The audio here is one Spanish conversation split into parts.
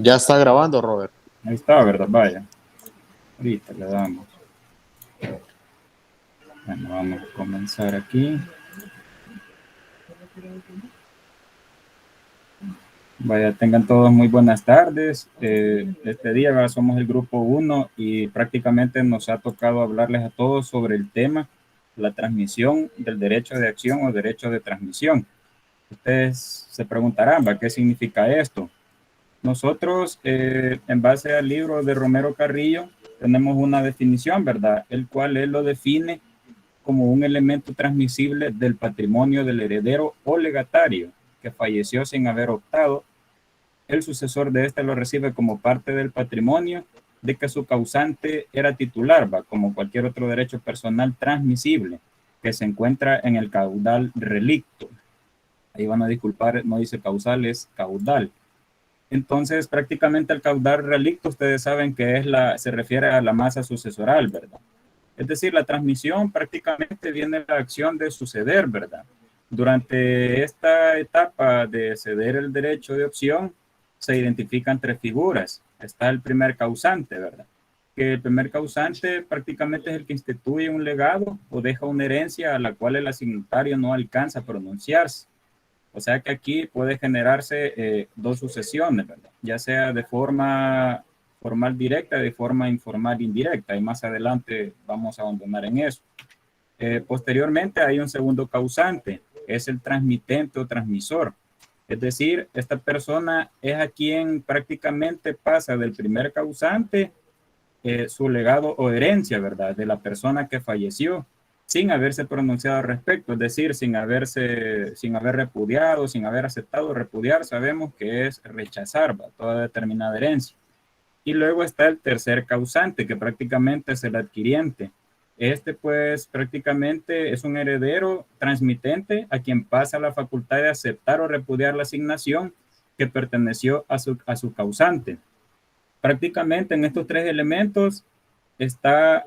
Ya está grabando, Robert. Ahí está, ¿verdad? Vaya. Ahorita le damos. Bueno, vamos a comenzar aquí. Vaya, tengan todos muy buenas tardes. Este día somos el grupo 1 y prácticamente nos ha tocado hablarles a todos sobre el tema, la transmisión del derecho de acción o derecho de transmisión. Ustedes se preguntarán, ¿va? ¿Qué significa esto? Nosotros, en base al libro de Romero Carrillo, tenemos una definición, ¿verdad? El cual él lo define como un elemento transmisible del patrimonio del heredero o legatario que falleció sin haber optado. El sucesor de este lo recibe como parte del patrimonio de que su causante era titular, ¿va? Como cualquier otro derecho personal transmisible que se encuentra en el caudal relicto. Ahí van a disculpar, no dice causal, es caudal. Entonces, prácticamente el caudal relicto, ustedes saben que se refiere a la masa sucesoral, ¿verdad? Es decir, la transmisión prácticamente viene de la acción de suceder, ¿verdad? Durante esta etapa de ceder el derecho de opción, se identifican tres figuras. Está el primer causante, ¿verdad? Que el primer causante prácticamente es el que instituye un legado o deja una herencia a la cual el asignatario no alcanza a pronunciarse. O sea que aquí puede generarse dos sucesiones, ¿verdad? Ya sea de forma formal directa, de forma informal indirecta, y más adelante vamos a abandonar en eso. Posteriormente hay un segundo causante, es el transmitente o transmisor. Es decir, esta persona es a quien prácticamente pasa del primer causante su legado o herencia, ¿verdad? De la persona que falleció sin haberse pronunciado al respecto, es decir, sin haber repudiado, sin haber aceptado repudiar, sabemos que es rechazar, ¿va? Toda determinada herencia. Y luego está el tercer causante, que prácticamente es el adquiriente. Este pues prácticamente es un heredero transmitente a quien pasa la facultad de aceptar o repudiar la asignación que perteneció a su causante. Prácticamente en estos tres elementos está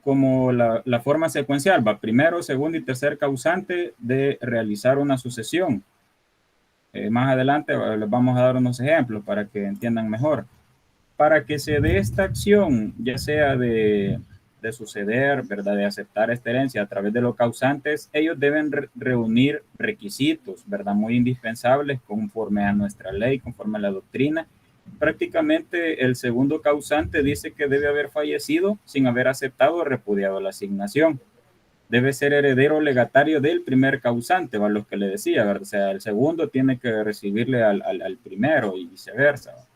como la forma secuencial, va primero, segundo y tercer causante de realizar una sucesión. Más adelante les vamos a dar unos ejemplos para que entiendan mejor. Para que se dé esta acción, ya sea de suceder, ¿verdad? De aceptar esta herencia a través de los causantes, ellos deben reunir requisitos, ¿verdad? Muy indispensables conforme a nuestra ley, conforme a la doctrina. Prácticamente el segundo causante dice que debe haber fallecido sin haber aceptado o repudiado la asignación. Debe ser heredero legatario del primer causante, ¿va? Lo que le decía, ¿verdad? O sea, el segundo tiene que recibirle al primero y viceversa, ¿va?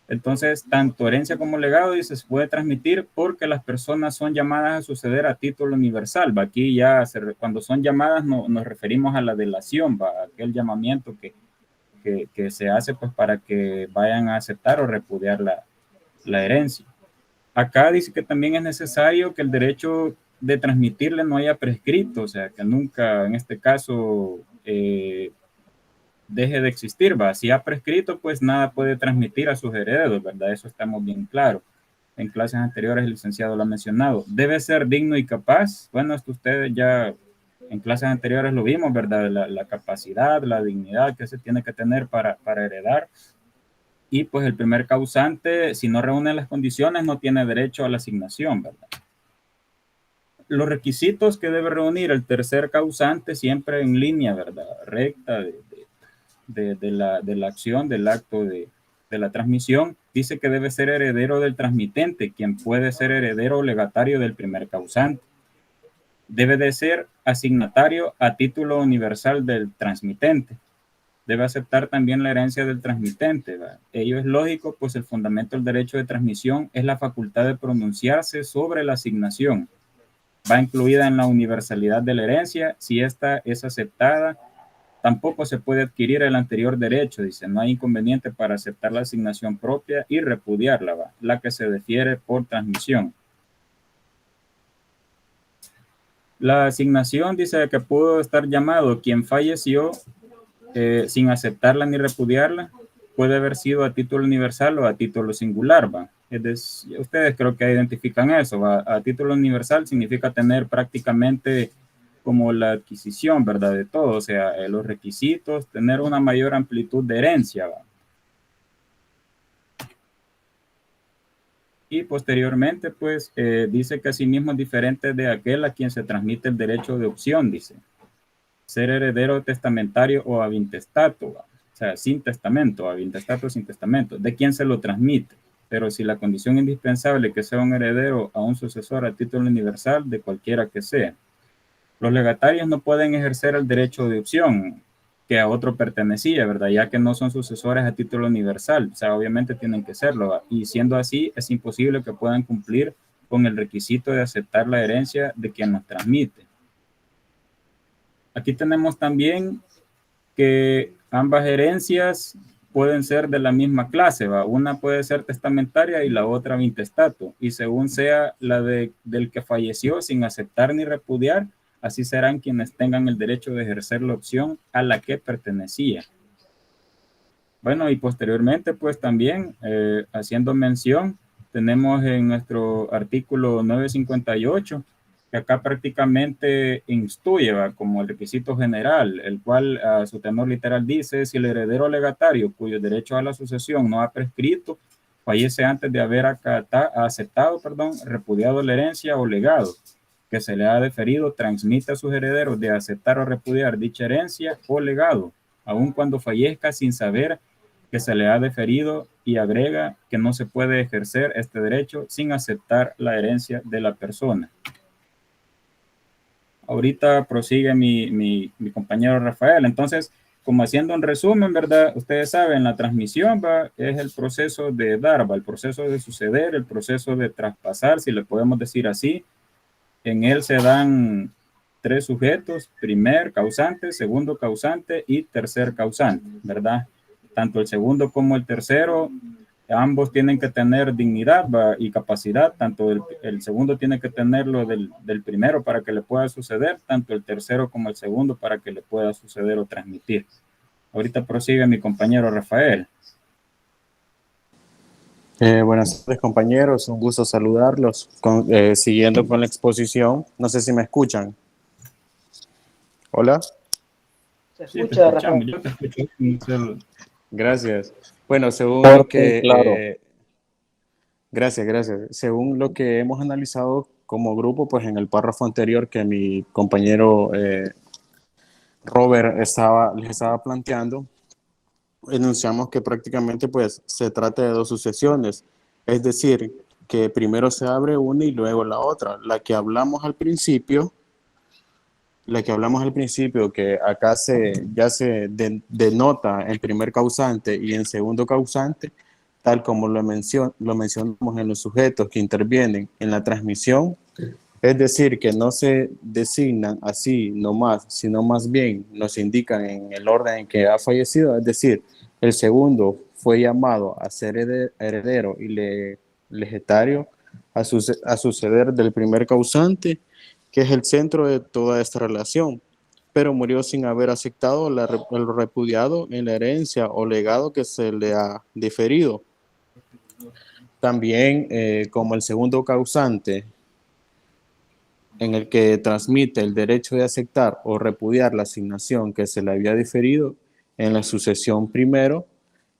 Entonces, tanto herencia como legado dice, se puede transmitir porque las personas son llamadas a suceder a título universal. ¿Va? Aquí ya, cuando son llamadas, nos referimos a la delación, ¿va? Aquel llamamiento que se hace pues, para que vayan a aceptar o repudiar la herencia. Acá dice que también es necesario que el derecho de transmitirle no haya prescrito, o sea, que nunca, en este caso, deje de existir, ¿va? Si ha prescrito, pues nada puede transmitir a sus herederos, ¿verdad? Eso estamos bien claro. En clases anteriores el licenciado lo ha mencionado. Debe ser digno y capaz. Bueno, esto ustedes ya en clases anteriores lo vimos, ¿verdad? La capacidad, la dignidad que se tiene que tener para heredar. Y pues el primer causante, si no reúne las condiciones, no tiene derecho a la asignación, ¿verdad? Los requisitos que debe reunir el tercer causante siempre en línea, ¿verdad? Recta de la acción, del acto de la transmisión, dice que debe ser heredero del transmitente, quien puede ser heredero o legatario del primer causante. Debe de ser asignatario a título universal del transmitente. Debe aceptar también la herencia del transmitente, ¿verdad? Ello es lógico, pues el fundamento del derecho de transmisión es la facultad de pronunciarse sobre la asignación. Va incluida en la universalidad de la herencia. Si esta es aceptada, tampoco se puede adquirir el anterior derecho, dice, no hay inconveniente para aceptar la asignación propia y repudiarla, ¿va? La que se defiere por transmisión. La asignación dice que pudo estar llamado quien falleció sin aceptarla ni repudiarla, puede haber sido a título universal o a título singular, ¿va? Ustedes creo que identifican eso, ¿va? A título universal significa tener prácticamente como la adquisición, ¿verdad? De todo, o sea, los requisitos, tener una mayor amplitud de herencia, ¿va? Y posteriormente, pues, dice que asimismo es diferente de aquel a quien se transmite el derecho de opción, dice. Ser heredero testamentario o avintestato, o sea, sin testamento, avintestato sin testamento, de quién se lo transmite. Pero si la condición indispensable es que sea un heredero a un sucesor a título universal, de cualquiera que sea. Los legatarios no pueden ejercer el derecho de opción que a otro pertenecía, ¿verdad? Ya que no son sucesores a título universal, o sea, obviamente tienen que serlo, y siendo así, es imposible que puedan cumplir con el requisito de aceptar la herencia de quien nos transmite. Aquí tenemos también que ambas herencias pueden ser de la misma clase, ¿va? Una puede ser testamentaria y la otra intestato, y según sea la del que falleció sin aceptar ni repudiar, así serán quienes tengan el derecho de ejercer la opción a la que pertenecía. Bueno, y posteriormente, pues también, haciendo mención, tenemos en nuestro artículo 958, que acá prácticamente instruye como el requisito general, el cual a su tenor literal dice, si el heredero legatario, cuyo derecho a la sucesión no ha prescrito, fallece antes de haber aceptado, repudiado la herencia o legado que se le ha deferido, transmite a sus herederos de aceptar o repudiar dicha herencia o legado, aun cuando fallezca sin saber que se le ha deferido, y agrega que no se puede ejercer este derecho sin aceptar la herencia de la persona. Ahorita prosigue mi compañero Rafael. Entonces, como haciendo un resumen, ¿verdad? Ustedes saben, la transmisión es el proceso de dar, el proceso de suceder, el proceso de traspasar, si le podemos decir así. En él se dan tres sujetos: primer causante, segundo causante y tercer causante, ¿verdad? Tanto el segundo como el tercero, ambos tienen que tener dignidad y capacidad. Tanto el segundo tiene que tenerlo del primero para que le pueda suceder, tanto el tercero como el segundo para que le pueda suceder o transmitir. Ahorita prosigue mi compañero Rafael. Buenas tardes, compañeros, un gusto saludarlos. Siguiendo con la exposición, no sé si me escuchan. Hola. Se Sí, te escucha, escuchamos, Rafael. yo te escucho. Gracias. Bueno, según lo Fuerte y claro. que, gracias. Según lo que hemos analizado como grupo, pues en el párrafo anterior que mi compañero Robert les estaba planteando, enunciamos que prácticamente pues se trata de dos sucesiones, es decir, que primero se abre una y luego la otra. La que hablamos al principio, que acá ya se denota en primer causante y en segundo causante, tal como lo mencionamos en los sujetos que intervienen en la transmisión, es decir, que no se designan así nomás, sino más bien nos indican en el orden en que ha fallecido, es decir, el segundo fue llamado a ser heredero y legatario a suceder del primer causante, que es el centro de toda esta relación, pero murió sin haber aceptado el repudiado en la herencia o legado que se le ha diferido. También, como el segundo causante, en el que transmite el derecho de aceptar o repudiar la asignación que se le había diferido en la sucesión primero,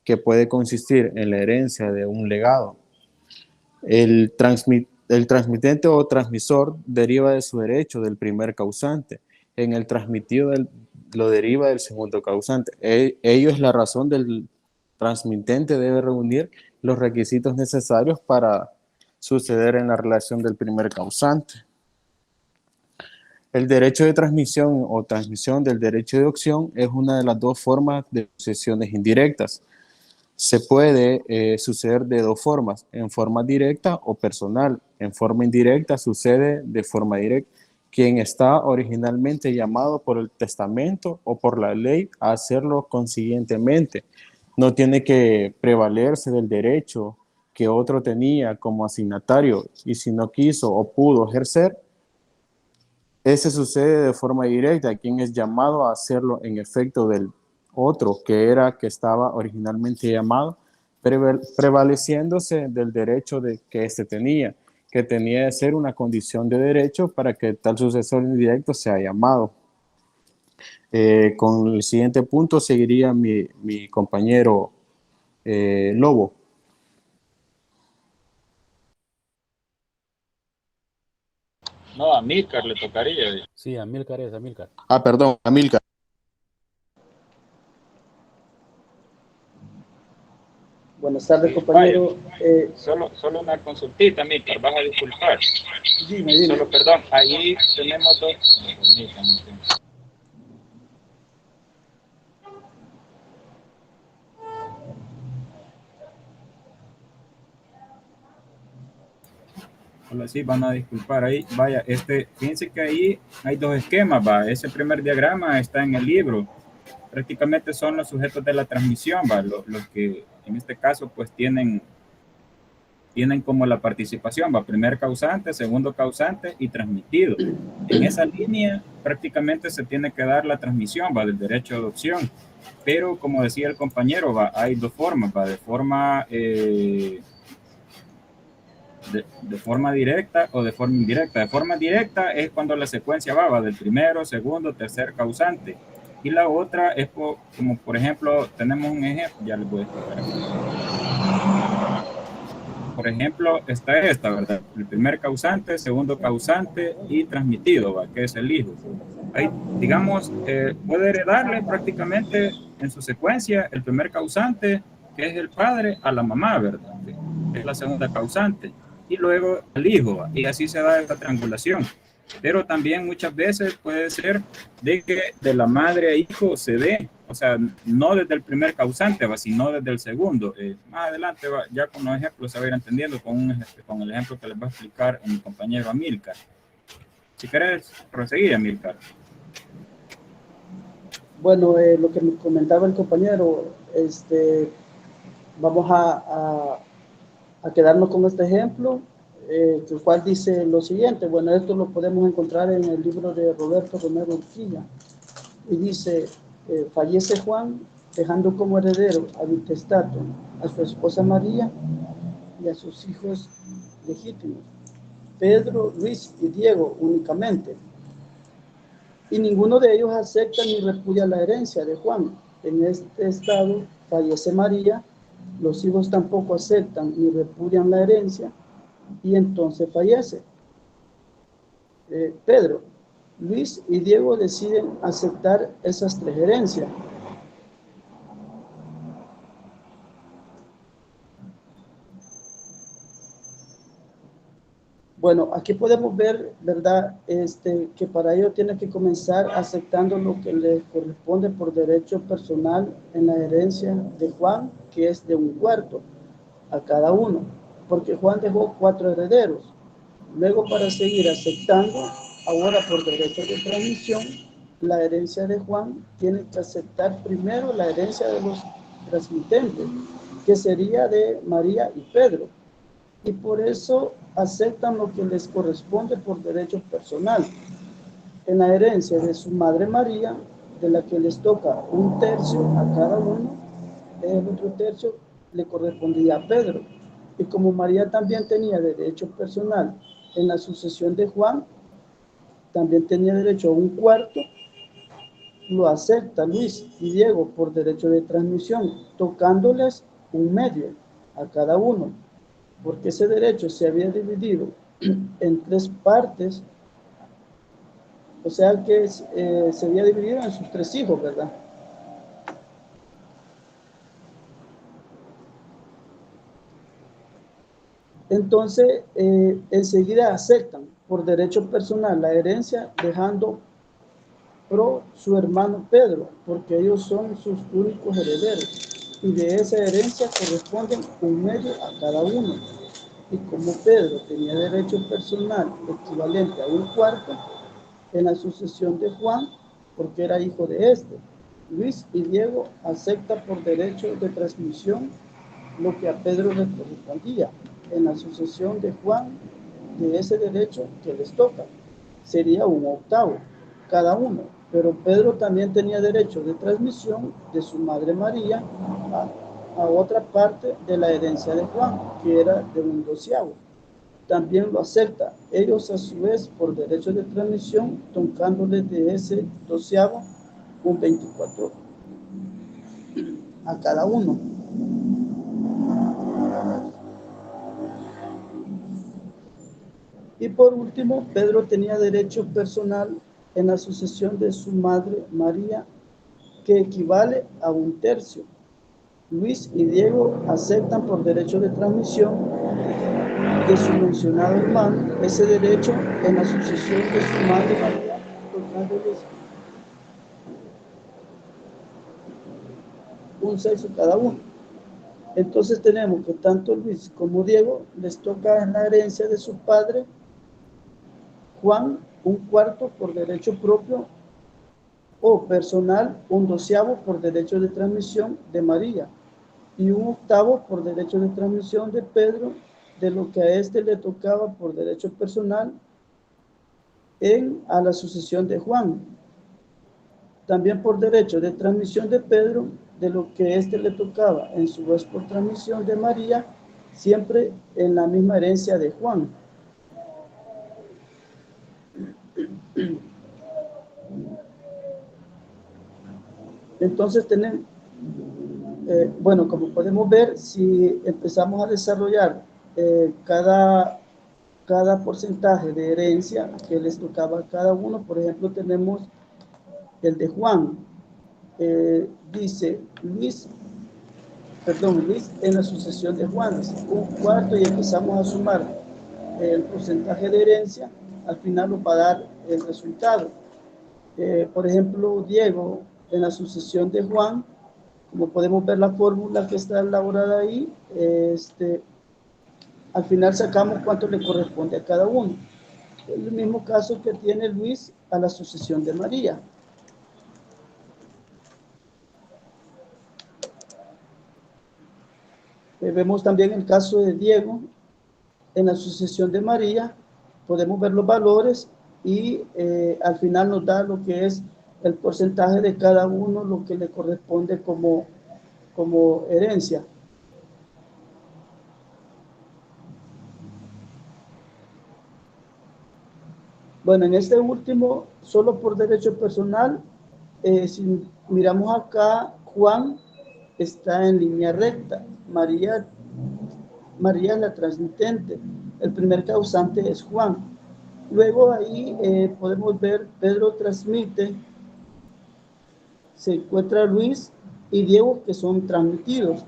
que puede consistir en la herencia de un legado. El transmitente o transmisor deriva de su derecho del primer causante. En el transmitido lo deriva del segundo causante. Ello es la razón del transmitente debe reunir los requisitos necesarios para suceder en la relación del primer causante. El derecho de transmisión o transmisión del derecho de opción es una de las dos formas de sucesiones indirectas. Se puede suceder de dos formas, en forma directa o personal. En forma indirecta sucede de forma directa quien está originalmente llamado por el testamento o por la ley a hacerlo consiguientemente. No tiene que prevalerse del derecho que otro tenía como asignatario, y si no quiso o pudo ejercer, ese sucede de forma directa, quien es llamado a hacerlo en efecto del otro que estaba originalmente llamado, prevaleciéndose del derecho que éste tenía, que tenía de ser una condición de derecho para que tal sucesor indirecto sea llamado. Con el siguiente punto seguiría mi compañero Lobo. No, a Milcar le tocaría. Sí, Amílcar es Amílcar. Ah, perdón, Amilcar. Buenas tardes, Sí, vaya. compañero. Solo una consultita, Milcar, vas a disculpar. Dime, dime. Solo, perdón, ahí tenemos dos. Permítame. Hola, sí, van a disculpar ahí. Vaya, fíjense que ahí hay dos esquemas, va. Ese primer diagrama está en el libro. Prácticamente son los sujetos de la transmisión, va. Los que en este caso pues tienen como la participación, va, primer causante, segundo causante y transmitido. En esa línea prácticamente se tiene que dar la transmisión, va, del derecho de adopción. Pero como decía el compañero, va, hay dos formas, va, de forma directa o de forma indirecta. De forma directa es cuando la secuencia va del primero, segundo, tercer causante. Y la otra es como por ejemplo, tenemos un ejemplo, ya les voy a explicar aquí. Por ejemplo, está esta, ¿verdad? El primer causante, segundo causante y transmitido, ¿va? Que es el hijo. Ahí, digamos, puede heredarle prácticamente en su secuencia el primer causante, que es el padre, a la mamá, ¿verdad? Que es la segunda causante. Y luego al hijo, ¿va? Y así se da esta triangulación. Pero también muchas veces puede ser de que de la madre a hijo se dé, o sea, no desde el primer causante, ¿va? Sino desde el segundo. Más adelante, ¿va? Ya con los ejemplos se va a ir entendiendo con el ejemplo que les va a explicar mi compañero Amílcar. Si querés proseguir, Amílcar. Bueno, lo que me comentaba el compañero, vamos a quedarnos con este ejemplo, el cual dice lo siguiente. Bueno, esto lo podemos encontrar en el libro de Roberto Romero Urquilla. Y dice, fallece Juan, dejando como heredero al intestato a su esposa María y a sus hijos legítimos, Pedro, Luis y Diego únicamente. Y ninguno de ellos acepta ni repudia la herencia de Juan. En este estado fallece María, los hijos tampoco aceptan ni repudian la herencia, y entonces fallece Pedro. Luis y Diego deciden aceptar esas tres herencias. Bueno, aquí podemos ver, ¿verdad? Que para ello tiene que comenzar aceptando lo que le corresponde por derecho personal en la herencia de Juan, que es de un cuarto a cada uno, porque Juan dejó 4 herederos. Luego, para seguir aceptando, ahora por derecho de transmisión, la herencia de Juan tiene que aceptar primero la herencia de los transmitentes, que sería de María y Pedro, y por eso aceptan lo que les corresponde por derecho personal. En la herencia de su madre María, de la que les toca un tercio a cada uno, el otro tercio le correspondía a Pedro. Y como María también tenía derecho personal en la sucesión de Juan, también tenía derecho a un cuarto, lo acepta Luis y Diego por derecho de transmisión, tocándoles un medio a cada uno, porque ese derecho se había dividido en 3 partes, o sea que se había dividido en sus 3 hijos, ¿verdad? Entonces, enseguida aceptan por derecho personal la herencia, dejando pro su hermano Pedro, porque ellos son sus únicos herederos, y de esa herencia corresponden un medio a cada uno. Y como Pedro tenía derecho personal equivalente a un cuarto en la sucesión de Juan, porque era hijo de este, Luis y Diego aceptan por derecho de transmisión lo que a Pedro le correspondía en la sucesión de Juan, de ese derecho que les toca. Sería un octavo cada uno, pero Pedro también tenía derecho de transmisión de su madre María a otra parte de la herencia de Juan, que era de un doceavo. También lo acepta ellos a su vez por derecho de transmisión, tocándoles de ese doceavo un 24 a cada uno. Y por último, Pedro tenía derecho personal en la sucesión de su madre María, que equivale a 1/3. Luis y Diego aceptan por derecho de transmisión de su mencionado hermano ese derecho en la sucesión de su madre María, tocándoles 1/6 cada uno. Entonces tenemos que tanto Luis como Diego les toca en la herencia de su padre Juan 1/4 por derecho propio o personal, 1/12 por derecho de transmisión de María y 1/8 por derecho de transmisión de Pedro, de lo que a este le tocaba por derecho personal a la sucesión de Juan. También por derecho de transmisión de Pedro, de lo que éste le tocaba en su vez por transmisión de María, siempre en la misma herencia de Juan. Entonces tenemos, bueno, como podemos ver, si empezamos a desarrollar cada porcentaje de herencia que les tocaba a cada uno, por ejemplo, tenemos el de Juan, dice Luis en la sucesión de Juan, 1/4 y empezamos a sumar el porcentaje de herencia, al final nos va a dar el resultado. Por ejemplo, Diego en la sucesión de Juan, como podemos ver la fórmula que está elaborada ahí, al final sacamos cuánto le corresponde a cada uno. Es el mismo caso que tiene Luis a la sucesión de María. Vemos también el caso de Diego en la sucesión de María, podemos ver los valores y al final nos da lo que es el porcentaje de cada uno, lo que le corresponde como herencia. Bueno, en este último, solo por derecho personal, si miramos acá, Juan está en línea recta, María es la transmitente, el primer causante es Juan. Luego ahí podemos ver, Pedro transmite, se encuentra Luis y Diego que son transmitidos.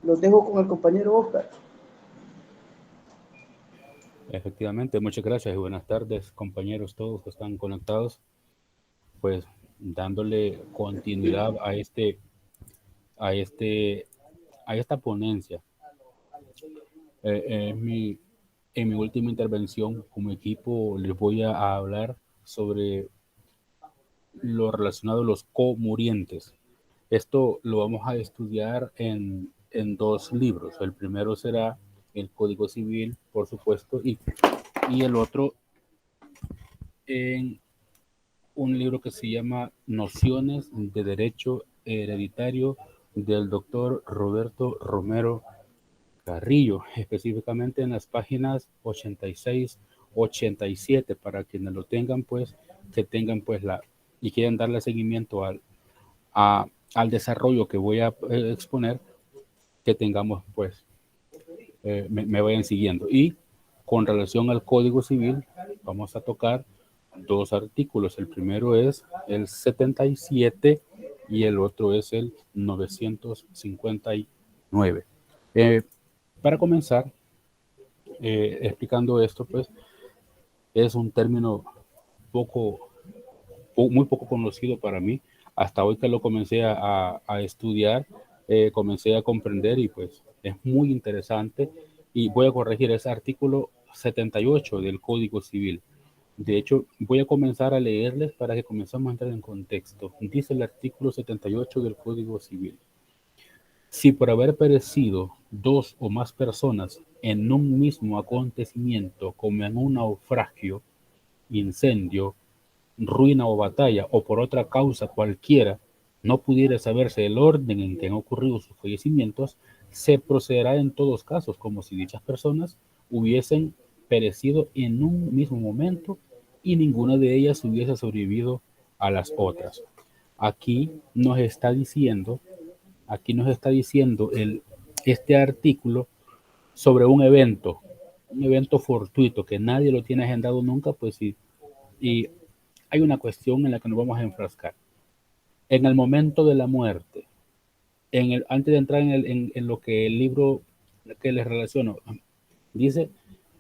Los dejo con el compañero Oscar. Efectivamente, muchas gracias y buenas tardes, compañeros todos que están conectados. Pues dándole continuidad a esta ponencia. En mi última intervención como equipo les voy a hablar sobre lo relacionado a los comurientes. Esto lo vamos a estudiar en 2 libros. El primero será el Código Civil, por supuesto, y el otro en un libro que se llama Nociones de Derecho Hereditario del doctor Roberto Romero Carrillo, específicamente en las páginas 86, 87, para quienes lo tengan, pues, que tengan, pues, y quieran darle seguimiento al desarrollo que voy a exponer, que tengamos, pues, me vayan siguiendo. Y con relación al Código Civil, vamos a tocar 2 artículos. El primero es el 77 y el otro es el 959. Para comenzar, explicando esto, pues, es un término muy poco conocido para mí. Hasta hoy que lo comencé a estudiar, comencé a comprender y pues es muy interesante. Y voy a corregir ese artículo 78 del Código Civil. De hecho, voy a comenzar a leerles para que comencemos a entrar en contexto. Dice el artículo 78 del Código Civil: si por haber perecido 2 o más personas en un mismo acontecimiento, como en un naufragio, incendio, ruina o batalla, o por otra causa cualquiera, no pudiera saberse el orden en que han ocurrido sus fallecimientos, se procederá en todos casos como si dichas personas hubiesen perecido en un mismo momento y ninguna de ellas hubiese sobrevivido a las otras. Aquí nos está diciendo este artículo sobre un evento fortuito que nadie lo tiene agendado nunca, pues sí. Y hay una cuestión en la que nos vamos a enfrascar. En el momento de la muerte, antes de entrar en lo que el libro que les relaciono dice,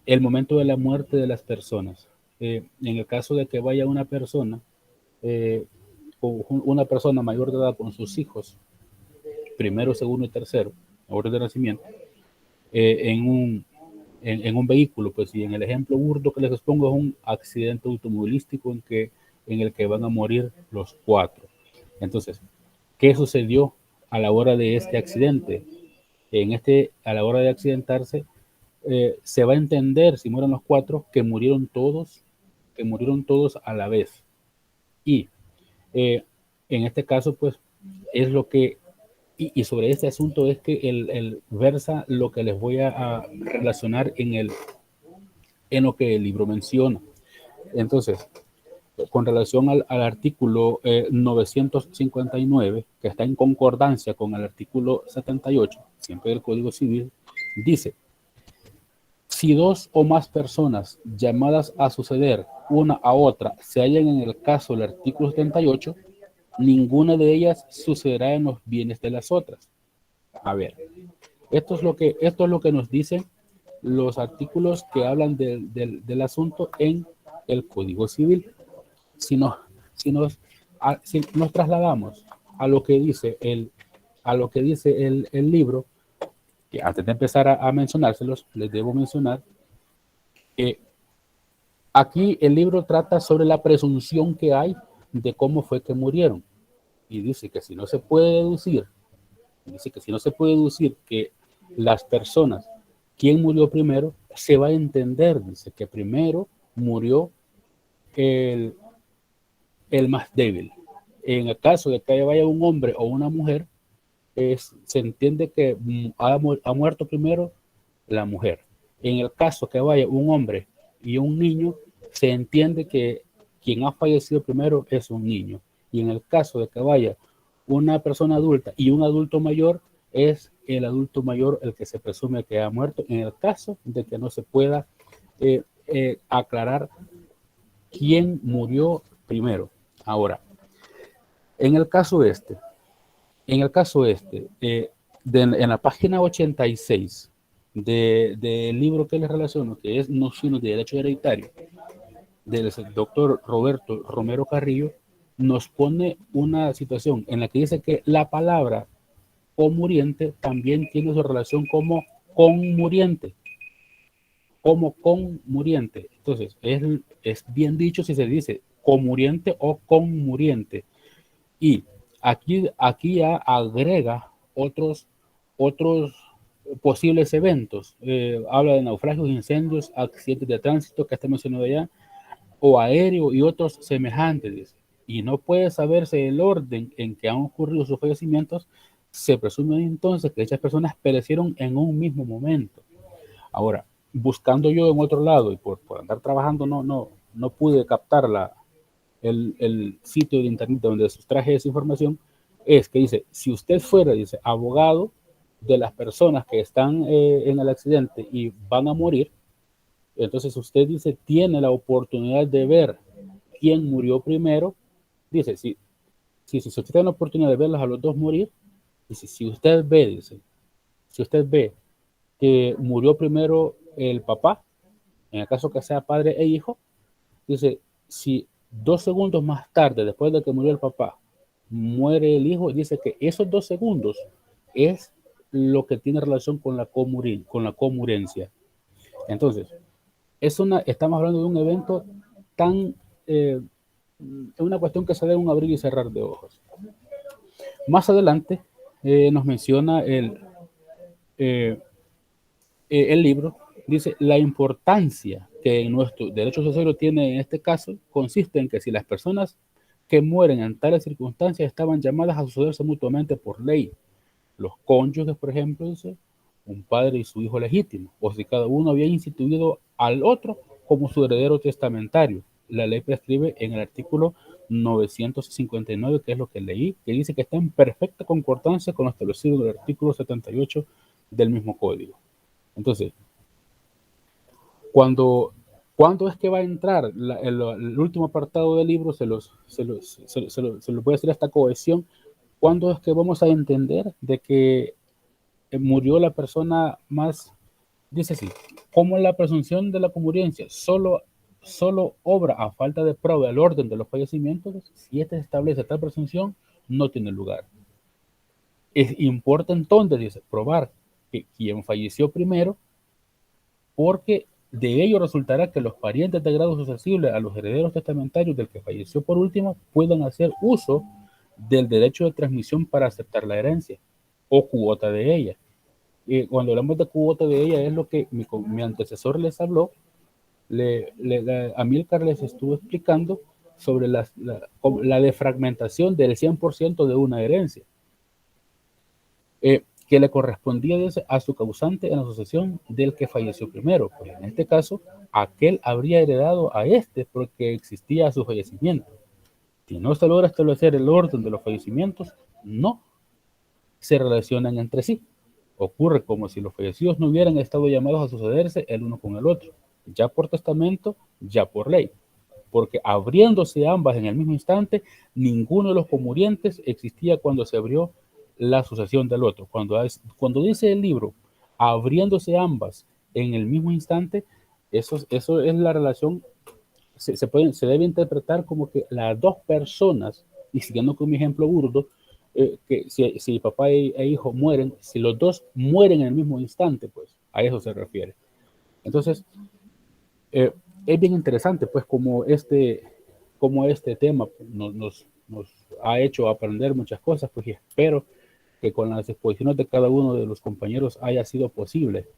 el momento de la muerte de las personas. En el caso de que vaya una persona mayor de edad con sus hijos, primero, segundo y tercero, orden de nacimiento, en un vehículo, pues, y en el ejemplo burdo que les expongo es un accidente automovilístico en el que van a morir los 4. Entonces, ¿qué sucedió a la hora de este accidente? A la hora de accidentarse, se va a entender, si mueren los 4, que murieron todos a la vez. Y en este caso, pues, es lo que, y sobre este asunto es que el versa lo que les voy a relacionar en lo que el libro menciona. Entonces, con relación al artículo 959, que está en concordancia con el artículo 78, siempre del Código Civil, dice: si 2 o más personas llamadas a suceder una a otra se hallan en el caso del artículo 78, ninguna de ellas sucederá en los bienes de las otras. A ver, esto es lo que nos dicen los artículos que hablan del asunto en el Código Civil. Si nos trasladamos a lo que dice el libro, que antes de empezar a mencionárselos, les debo mencionar que aquí el libro trata sobre la presunción que hay de cómo fue que murieron. Y dice que si no se puede deducir que las personas, quién murió primero, se va a entender, dice que primero murió el más débil. En el caso de que vaya un hombre o una mujer, se entiende que ha muerto primero la mujer. En el caso que vaya un hombre y un niño, se entiende que quien ha fallecido primero es un niño. Y en el caso de que vaya una persona adulta y un adulto mayor, es el adulto mayor el que se presume que ha muerto, en el caso de que no se pueda aclarar quién murió primero. Ahora, en el caso en la página 86 del libro que les relaciono, que es Nociones de Derecho Hereditario, del doctor Roberto Romero Carrillo, nos pone una situación en la que dice que la palabra comuriente también tiene su relación como conmuriente. Entonces, es bien dicho si se dice comuriente o conmuriente. Y aquí ya agrega otros posibles eventos. Habla de naufragios, incendios, accidentes de tránsito, que está mencionado allá, o aéreo y otros semejantes. Dice. Y no puede saberse el orden en que han ocurrido sus fallecimientos. Se presume entonces que dichas personas perecieron en un mismo momento. Ahora, buscando yo en otro lado y por andar trabajando no pude captar el sitio de internet donde sustraje esa información, es que dice, si usted fuera, dice, abogado de las personas que están en el accidente y van a morir, entonces usted dice, tiene la oportunidad de ver quién murió primero. Dice, si usted tiene la oportunidad de verlos a los dos morir, dice, si usted ve que murió primero el papá, en el caso que sea padre e hijo, dice, si 2 segundos más tarde, después de que murió el papá, muere el hijo, dice que esos 2 segundos es lo que tiene relación con la comurencia. Entonces, estamos hablando de un evento tan, una cuestión que se debe un abrir y cerrar de ojos. Más adelante nos menciona el libro, dice, la importancia que nuestro derecho sucesorio tiene en este caso consiste en que si las personas que mueren en tales circunstancias estaban llamadas a sucederse mutuamente por ley, los cónyuges, por ejemplo, dice, un padre y su hijo legítimo, o si cada uno había instituido al otro como su heredero testamentario, la ley prescribe en el artículo 959, que es lo que leí, que dice que está en perfecta concordancia con lo establecido en el artículo 78 del mismo código. Entonces, cuando es que va a entrar el último apartado del libro, se los voy a hacer esta cohesión. ¿Cuándo es que vamos a entender de que murió la persona más? Dice así, como la presunción de la concurrencia solo obra a falta de prueba del orden de los fallecimientos, si este establece tal presunción, no tiene lugar. Importa entonces, dice, probar que quien falleció primero, porque de ello resultará que los parientes de grado sucesible a los herederos testamentarios del que falleció por último puedan hacer uso del derecho de transmisión para aceptar la herencia o cuota de ella. Y cuando hablamos de cuota de ella es lo que mi antecesor les habló. Amílcar les estuvo explicando sobre la defragmentación del 100% de una herencia, que le correspondía a su causante en la sucesión del que falleció primero. Pues en este caso, aquel habría heredado a este porque existía a su fallecimiento. Si no se logra establecer el orden de los fallecimientos, no se relacionan entre sí. Ocurre como si los fallecidos no hubieran estado llamados a sucederse el uno con el otro, ya por testamento, ya por ley, porque abriéndose ambas en el mismo instante, ninguno de los comurientes existía cuando se abrió la sucesión del otro. Cuando dice el libro, abriéndose ambas en el mismo instante, eso es la relación, se debe interpretar como que las dos personas, y siguiendo con mi ejemplo burdo, que si papá e hijo mueren, si los dos mueren en el mismo instante, pues a eso se refiere. Entonces, es bien interesante, pues, como este tema nos ha hecho aprender muchas cosas, pues, y espero que con las exposiciones de cada uno de los compañeros haya sido posible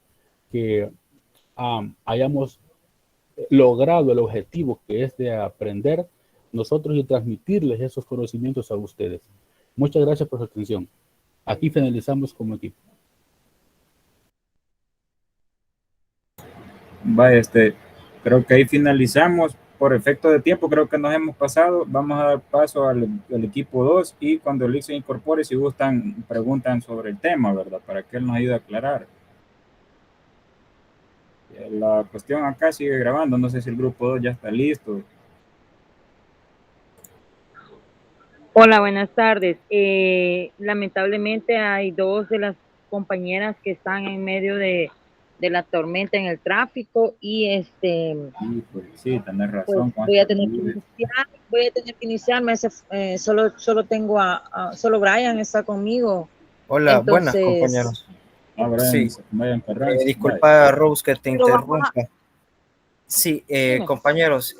que hayamos logrado el objetivo, que es de aprender nosotros y transmitirles esos conocimientos a ustedes. Muchas gracias por su atención. Aquí finalizamos como equipo. Vaya, creo que ahí finalizamos. Por efecto de tiempo, creo que nos hemos pasado. Vamos a dar paso al equipo 2 y cuando Lick se incorpore, si gustan, preguntan sobre el tema, ¿verdad? Para que él nos ayude a aclarar. La cuestión acá sigue grabando. No sé si el grupo 2 ya está listo. Hola, buenas tardes. Lamentablemente hay dos de las compañeras que están en medio de la tormenta en el tráfico y Sí, tenés razón. pues voy a tener que iniciarme. Solo tengo solo Brian está conmigo. Hola, buenas Entonces, compañeros. Brian, Sí, Brian Carranza, disculpa Rose que te Pero vamos interrumpa. Sí, Dime. compañeros,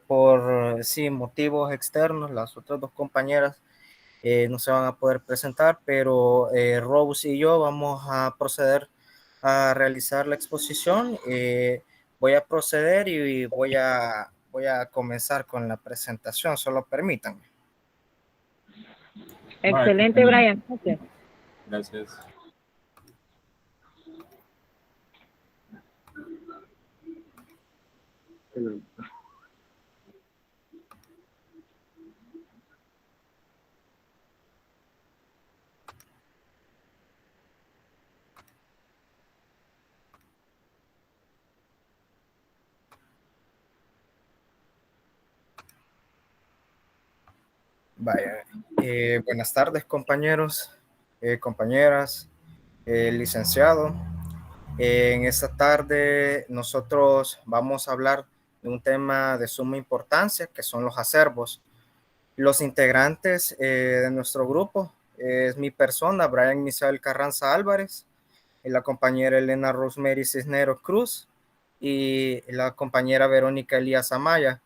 por motivos externos, las otras dos compañeras no se van a poder presentar, pero Rose y yo vamos a proceder a realizar la exposición. Voy a proceder y voy a comenzar con la presentación, solo permítanme. Excelente, Brian. Gracias. Vaya, buenas tardes compañeros, compañeras, licenciado. En esta tarde nosotros vamos a hablar de un tema de suma importancia que son los acervos. Los integrantes de nuestro grupo es mi persona, Brian Misael Carranza Álvarez, y la compañera Elena Rosemary Cisneros Cruz y la compañera Verónica Elías Amaya.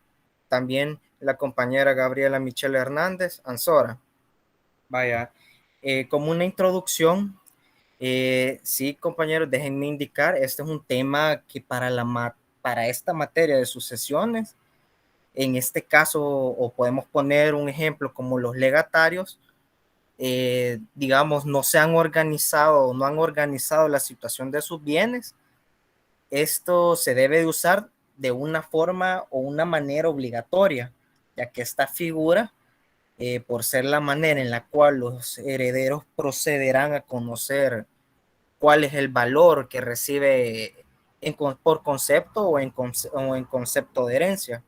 También la compañera Gabriela Michelle Hernández Ansora. Vaya, como una introducción, sí, compañeros, déjenme indicar, este es un tema que para esta materia de sucesiones, en este caso, o podemos poner un ejemplo como los legatarios, digamos, no han organizado la situación de sus bienes. Esto se debe de usar de una forma o una manera obligatoria, ya que esta figura, por ser la manera en la cual los herederos procederán a conocer cuál es el valor que recibe por concepto o en concepto de herencia.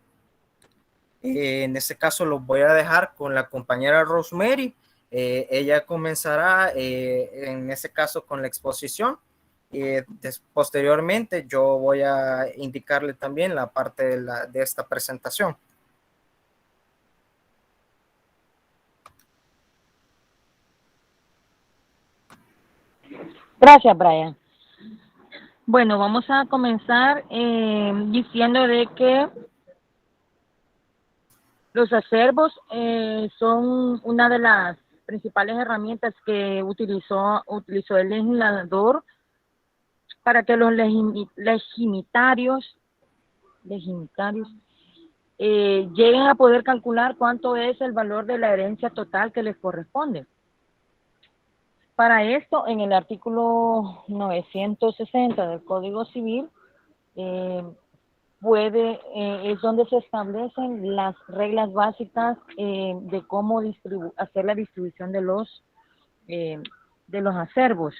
En este caso los voy a dejar con la compañera Rosemary. Ella comenzará en este caso con la exposición. Posteriormente yo voy a indicarle también la parte de esta presentación. Gracias, Brian. Bueno, vamos a comenzar diciendo de que los acervos son una de las principales herramientas que utilizó el legislador para que los legimitarios lleguen a poder calcular cuánto es el valor de la herencia total que les corresponde. Para esto, en el artículo 960 del Código Civil, es donde se establecen las reglas básicas de cómo hacer la distribución de los acervos.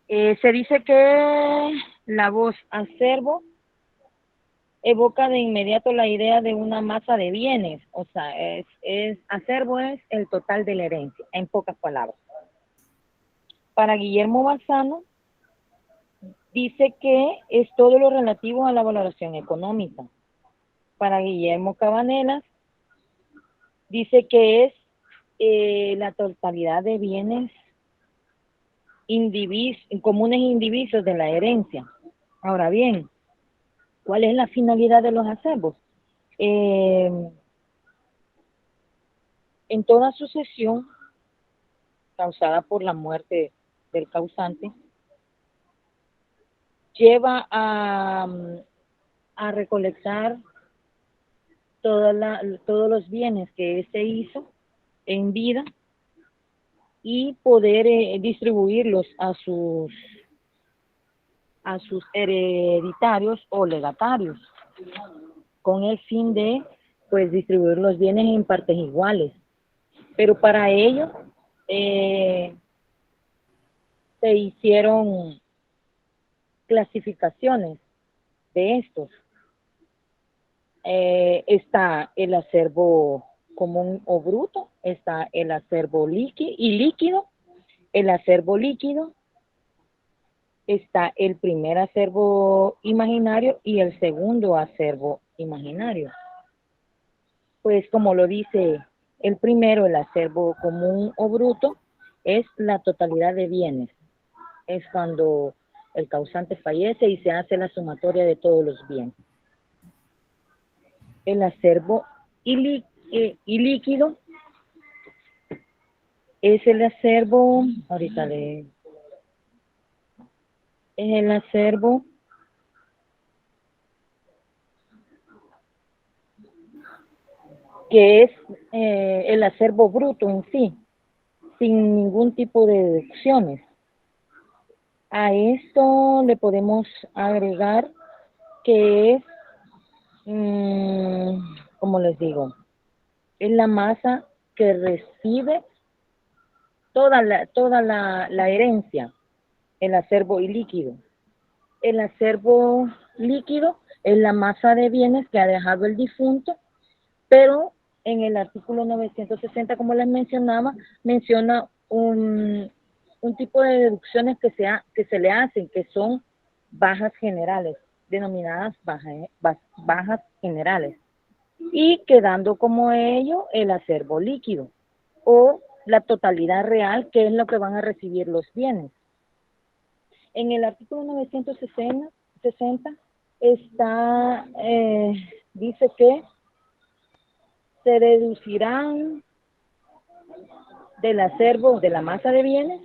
Se dice que la voz acervo evoca de inmediato la idea de una masa de bienes, o sea, acervo es el total de la herencia, en pocas palabras. Para Guillermo Balzano, dice que es todo lo relativo a la valoración económica. Para Guillermo Cabanelas, dice que es la totalidad de bienes comunes e indivisos de la herencia. Ahora bien, ¿cuál es la finalidad de los acervos? En toda sucesión causada por la muerte del causante, lleva a recolectar todos los bienes que éste hizo en vida y poder distribuirlos a sus hereditarios o legatarios, con el fin de distribuir los bienes en partes iguales. Pero para ello se hicieron clasificaciones de estos. Está el acervo común o bruto, está el acervo líquido, el acervo líquido, está el primer acervo imaginario y el segundo acervo imaginario. Pues como lo dice el primero, el acervo común o bruto, es la totalidad de bienes. Es cuando el causante fallece y se hace la sumatoria de todos los bienes. El acervo ilíquido es el acervo, es el acervo que es el acervo bruto en sí, sin ningún tipo de deducciones. A esto le podemos agregar que es, como les digo, es la masa que recibe toda la herencia, el acervo ilíquido. El acervo líquido es la masa de bienes que ha dejado el difunto, pero en el artículo 960, como les mencionaba, menciona un tipo de deducciones que se le hacen, que son bajas generales, denominadas bajas generales, y quedando como ello el acervo líquido, o la totalidad real, que es lo que van a recibir los bienes. En el artículo 960 está, dice que se deducirán del acervo de la masa de bienes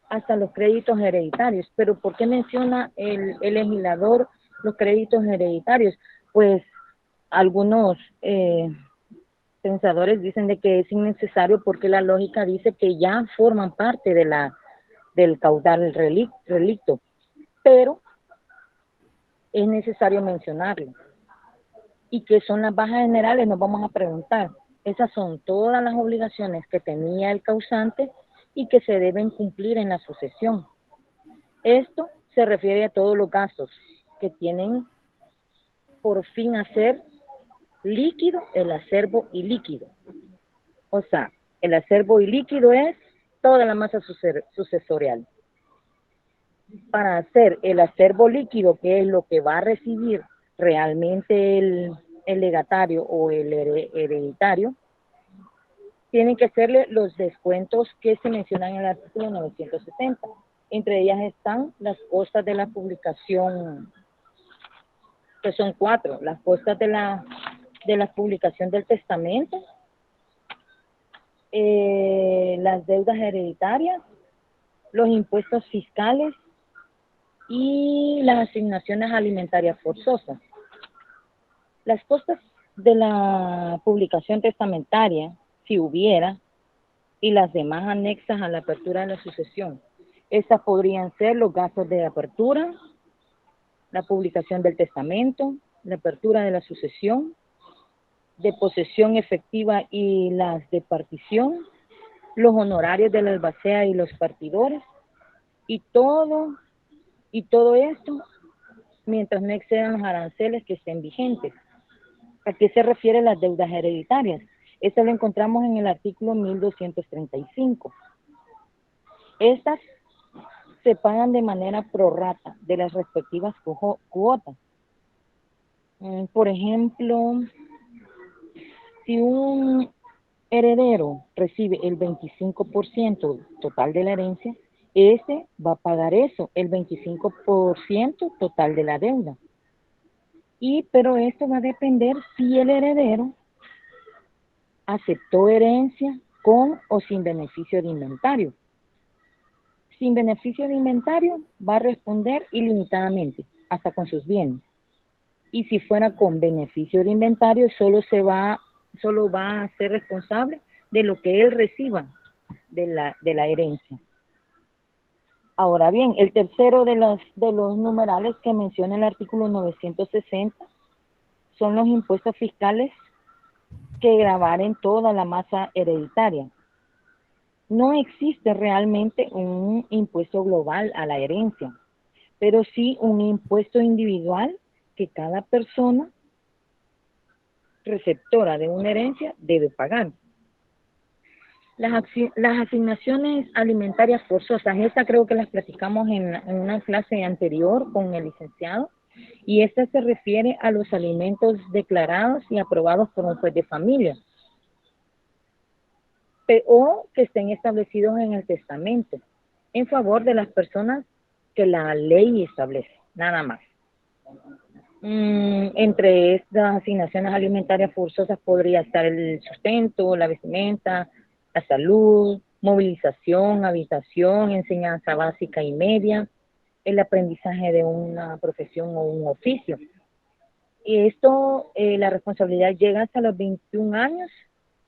hasta los créditos hereditarios. Pero ¿por qué menciona el legislador los créditos hereditarios? Pues algunos pensadores dicen de que es innecesario porque la lógica dice que ya forman parte del caudal relicto. Pero es necesario mencionarlo. ¿Y qué son las bajas generales? Nos vamos a preguntar. Esas son todas las obligaciones que tenía el causante y que se deben cumplir en la sucesión. Esto se refiere a todos los gastos que tienen por fin hacer líquido el acervo ilíquido. O sea, el acervo ilíquido es toda la masa sucesorial. Para hacer el acervo líquido, que es lo que va a recibir realmente el legatario o el hereditario, tienen que hacerle los descuentos que se mencionan en el artículo 960. Entre ellas están las costas de la publicación, que son 4, las costas de la publicación del testamento, las deudas hereditarias, los impuestos fiscales y las asignaciones alimentarias forzosas. Las costas de la publicación testamentaria, si hubiera, y las demás anexas a la apertura de la sucesión. Estas podrían ser los gastos de apertura, la publicación del testamento, la apertura de la sucesión, de posesión efectiva y las de partición, los honorarios de la albacea y los partidores, y todo esto mientras no excedan los aranceles que estén vigentes. ¿A qué se refieren las deudas hereditarias? Esto lo encontramos en el artículo 1235. Estas se pagan de manera prorrata de las respectivas cuotas. Por ejemplo, si un heredero recibe el 25% total de la herencia, ese va a pagar eso, el 25% total de la deuda. Pero esto va a depender si el heredero aceptó herencia con o sin beneficio de inventario. Sin beneficio de inventario va a responder ilimitadamente, hasta con sus bienes. Y si fuera con beneficio de inventario, solo va a ser responsable de lo que él reciba de la herencia. Ahora bien, el tercero de los numerales que menciona el artículo 960 son los impuestos fiscales que gravaren toda la masa hereditaria. No existe realmente un impuesto global a la herencia, pero sí un impuesto individual que cada persona receptora de una herencia debe pagar. Las asignaciones alimentarias forzosas, esta creo que las platicamos en una clase anterior con el licenciado, y esta se refiere a los alimentos declarados y aprobados por un juez de familia, o que estén establecidos en el testamento, en favor de las personas que la ley establece, nada más. Entre estas asignaciones alimentarias forzosas podría estar el sustento, la vestimenta, la salud, movilización, habitación, enseñanza básica y media, el aprendizaje de una profesión o un oficio. Y esto, la responsabilidad llega hasta los 21 años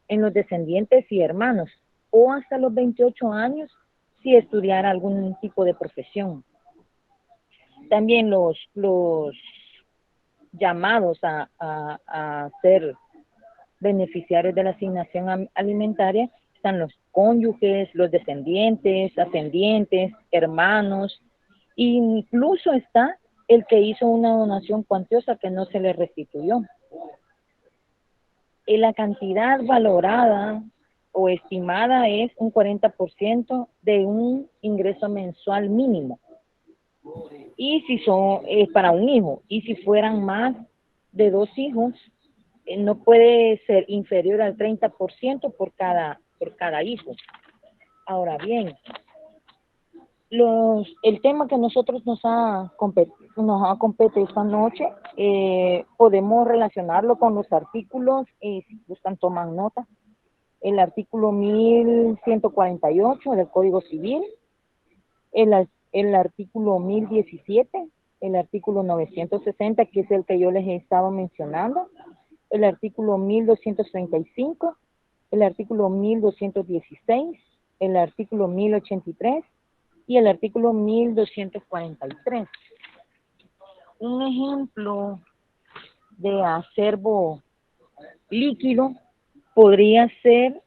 en los descendientes y hermanos, o hasta los 28 años si estudiara algún tipo de profesión. También los llamados a ser beneficiarios de la asignación alimentaria están los cónyuges, los descendientes, ascendientes, hermanos, e incluso está el que hizo una donación cuantiosa que no se le restituyó. La cantidad valorada o estimada es un 40% de un ingreso mensual mínimo. Y si es para un hijo, y si fueran más de 2 hijos, no puede ser inferior al 30% por cada hijo. Ahora bien, el tema que nosotros nos ha competido esta noche, podemos relacionarlo con los artículos, si gustan toman nota, el artículo 1148 del Código Civil, el artículo 1017, el artículo 960, que es el que yo les he estado mencionando, el artículo 1235, el artículo 1216, el artículo 1083 y el artículo 1243. un ejemplo de acervo líquido podría ser,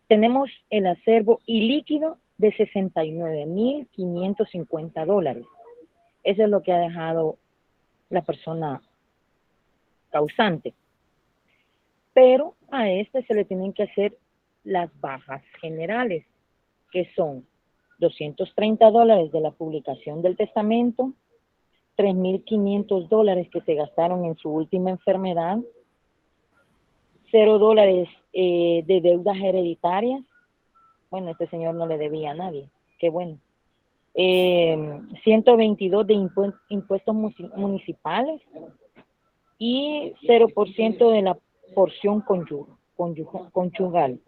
tenemos el acervo ilíquido de $69,550. Eso es lo que ha dejado la persona causante. Pero a este se le tienen que hacer las bajas generales, que son $230 de la publicación del testamento, $3,500 que se gastaron en su última enfermedad, $0 de deudas hereditarias. Bueno, este señor no le debía a nadie, qué bueno. 122 de impuestos municipales y 0% de la porción conyugal.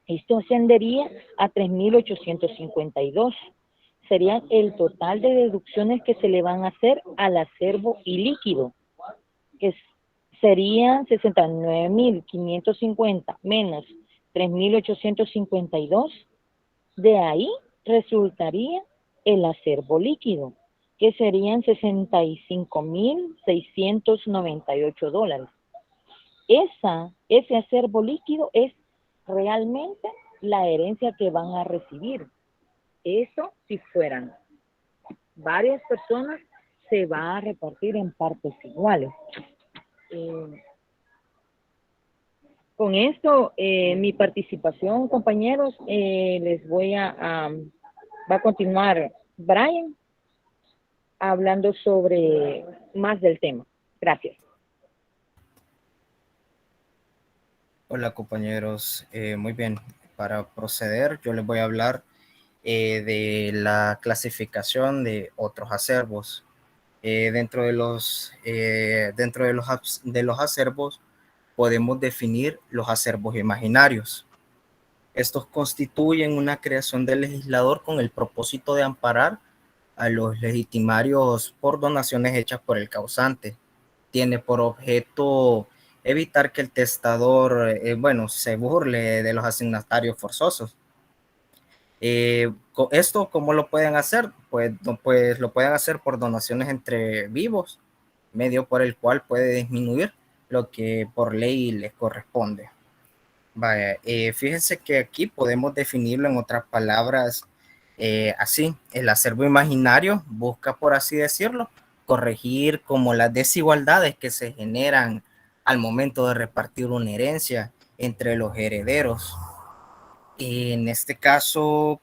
Esto ascendería a 3,852. Serían el total de deducciones que se le van a hacer al acervo ilíquido, que serían 69,550 menos 3,852. De ahí resultaría el acervo líquido, que serían $65,698. Ese acervo líquido es realmente la herencia que van a recibir. Eso, si fueran varias personas, se va a repartir en partes iguales. Con esto, mi participación, compañeros, va a continuar Brian hablando sobre más del tema. Gracias. Hola compañeros, muy bien. Para proceder, yo les voy a hablar de la clasificación de otros acervos. Dentro de los acervos podemos definir los acervos imaginarios. Estos constituyen una creación del legislador con el propósito de amparar a los legitimarios por donaciones hechas por el causante. Tiene por objeto evitar que el testador, se burle de los asignatarios forzosos. ¿Esto cómo lo pueden hacer? Pues lo pueden hacer por donaciones entre vivos, medio por el cual puede disminuir lo que por ley les corresponde. Vaya, fíjense que aquí podemos definirlo en otras palabras así. El acervo imaginario busca, por así decirlo, corregir como las desigualdades que se generan al momento de repartir una herencia entre los herederos. En este caso,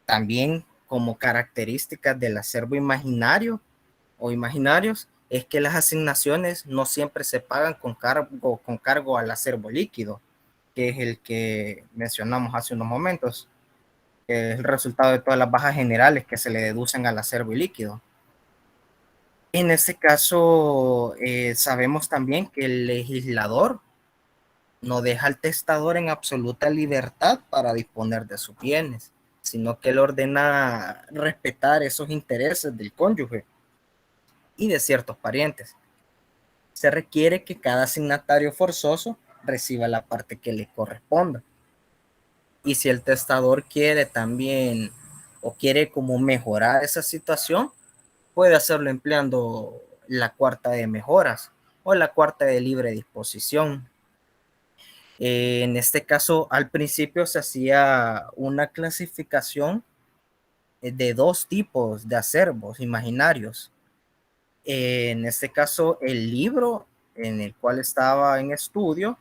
también como características del acervo imaginario o imaginarios, es que las asignaciones no siempre se pagan con cargo al acervo líquido, que es el que mencionamos hace unos momentos, que es el resultado de todas las bajas generales que se le deducen al acervo líquido. En este caso, sabemos también que el legislador no deja al testador en absoluta libertad para disponer de sus bienes, sino que él ordena respetar esos intereses del cónyuge y de ciertos parientes. Se requiere que cada asignatario forzoso reciba la parte que le corresponda. Y si el testador quiere también o quiere como mejorar esa situación, puede hacerlo empleando la cuarta de mejoras o la cuarta de libre disposición. En este caso, al principio se hacía una clasificación de dos tipos de acervos imaginarios. En este caso, el libro en el cual estaba en estudio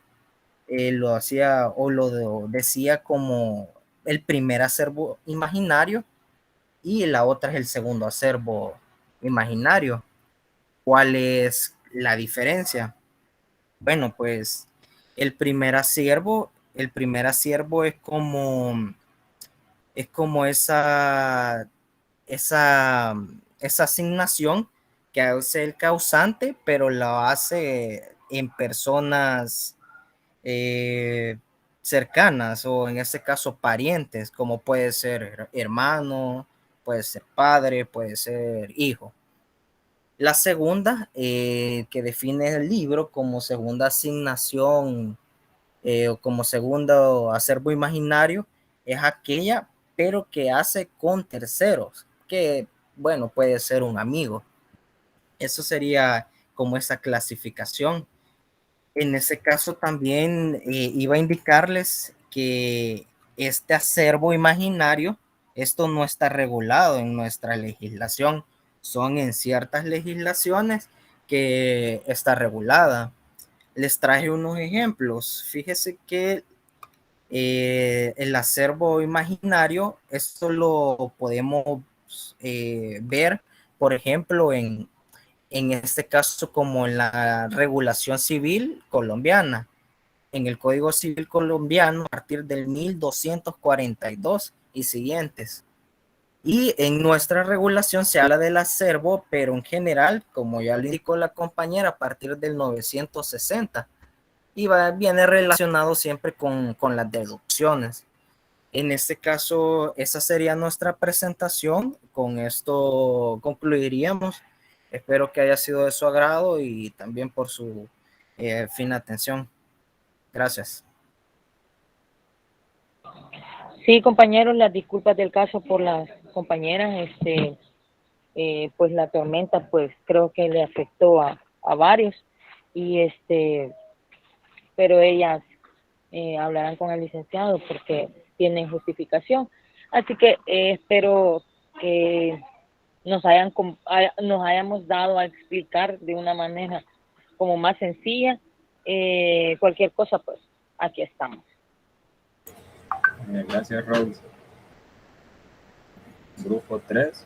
lo hacía o lo decía como el primer acervo imaginario y la otra es el segundo acervo imaginario. ¿Cuál es la diferencia? Bueno, pues el primer acervo es como esa asignación que hace el causante, pero lo hace en personas cercanas o en este caso parientes, como puede ser hermano, puede ser padre, puede ser hijo. La segunda, que define el libro como segunda asignación o como segundo acervo imaginario, es aquella, pero que hace con terceros, que bueno, puede ser un amigo. Eso sería como esa clasificación. En ese caso también iba a indicarles que este acervo imaginario, esto no está regulado en nuestra legislación, son en ciertas legislaciones que está regulada. Les traje unos ejemplos. Fíjese que el acervo imaginario, esto lo podemos ver, por ejemplo, en este caso como en la regulación civil colombiana, en el Código Civil colombiano a partir del 1242 y siguientes. Y en nuestra regulación se habla del acervo, pero en general, como ya lo indicó la compañera, a partir del 960. Y viene relacionado siempre con las deducciones. En este caso, esa sería nuestra presentación. Con esto concluiríamos. Espero que haya sido de su agrado y también por su fina atención. Gracias. Sí, compañeros, las disculpas del caso por las compañeras, pues la tormenta, pues creo que le afectó a varios, y pero ellas hablarán con el licenciado porque tienen justificación. Así que espero que nos hayamos dado a explicar de una manera como más sencilla. Cualquier cosa, pues aquí estamos. Gracias, Rose. Grupo 3.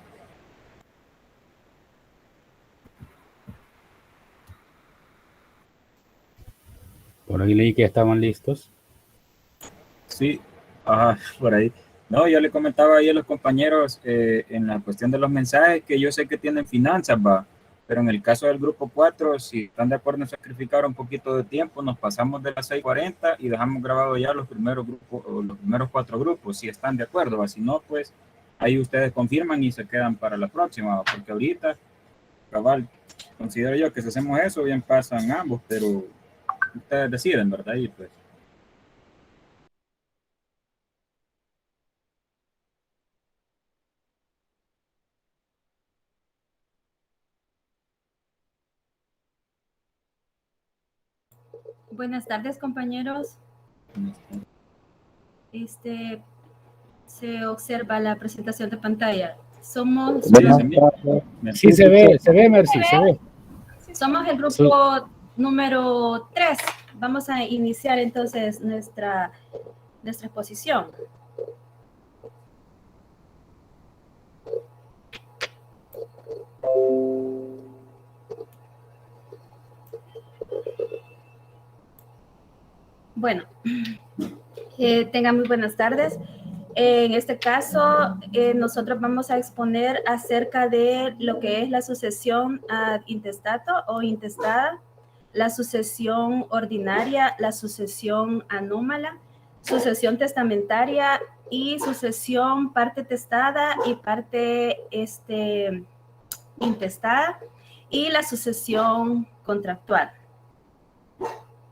Por ahí leí que estaban listos. Sí, por ahí. No, yo le comentaba ahí a los compañeros en la cuestión de los mensajes que yo sé que tienen finanzas, va, pero en el caso del grupo 4, si están de acuerdo en sacrificar un poquito de tiempo, nos pasamos de las 6:40 y dejamos grabado ya los primeros grupos, o los primeros 4 grupos, si están de acuerdo, va. Si no, pues ahí ustedes confirman y se quedan para la próxima, va, porque ahorita, cabal, considero yo que si hacemos eso, bien pasan ambos, pero ustedes deciden, ¿verdad? Y pues Buenas tardes, compañeros. Se observa la presentación de pantalla. Somos... Sí, se ve, Mercy, se ve. Somos el grupo número 3. Vamos a iniciar entonces nuestra exposición. Bueno, tengan muy buenas tardes. En este caso, nosotros vamos a exponer acerca de lo que es la sucesión ad intestato o intestada, la sucesión ordinaria, la sucesión anómala, sucesión testamentaria y sucesión parte testada y parte intestada, y la sucesión contractual.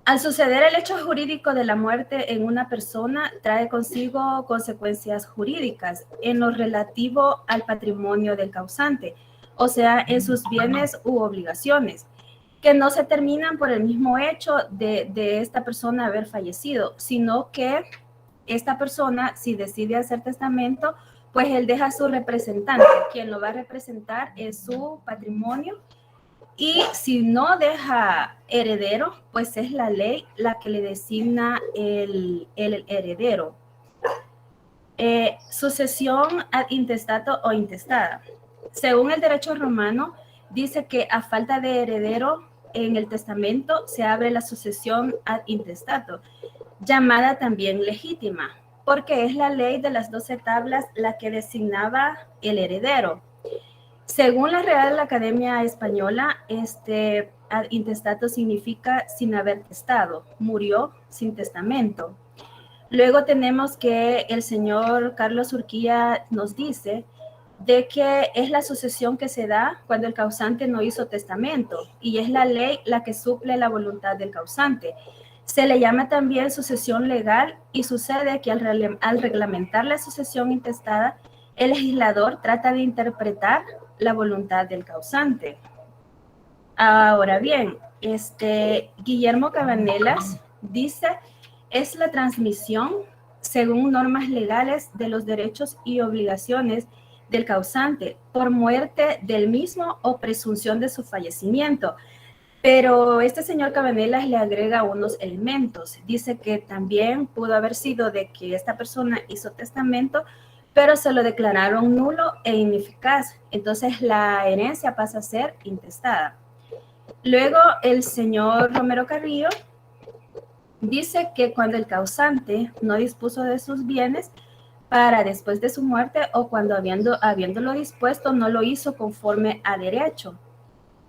Al suceder el hecho jurídico de la muerte en una persona, trae consigo consecuencias jurídicas en lo relativo al patrimonio del causante, o sea, en sus bienes u obligaciones, que no se terminan por el mismo hecho de esta persona haber fallecido, sino que esta persona, si decide hacer testamento, pues él deja a su representante. Quien lo va a representar es su patrimonio. Y si no deja heredero, pues es la ley la que le designa el heredero. Sucesión ad intestato o intestada. Según el derecho romano, dice que a falta de heredero en el testamento se abre la sucesión ad intestato, llamada también legítima, porque es la ley de las 12 tablas la que designaba el heredero. Según la Real Academia Española, ad intestato significa sin haber testado, murió sin testamento. Luego tenemos que el señor Carlos Urquía nos dice de que es la sucesión que se da cuando el causante no hizo testamento, y es la ley la que suple la voluntad del causante. Se le llama también sucesión legal, y sucede que al reglamentar la sucesión intestada, el legislador trata de interpretar la voluntad del causante. Ahora bien, Guillermo Cabanelas dice, es la transmisión según normas legales de los derechos y obligaciones del causante por muerte del mismo o presunción de su fallecimiento. Pero este señor Cabanelas le agrega unos elementos. Dice que también pudo haber sido de que esta persona hizo testamento, pero se lo declararon nulo e ineficaz. Entonces la herencia pasa a ser intestada. Luego el señor Romero Carrillo dice que cuando el causante no dispuso de sus bienes para después de su muerte o cuando habiéndolo dispuesto no lo hizo conforme a derecho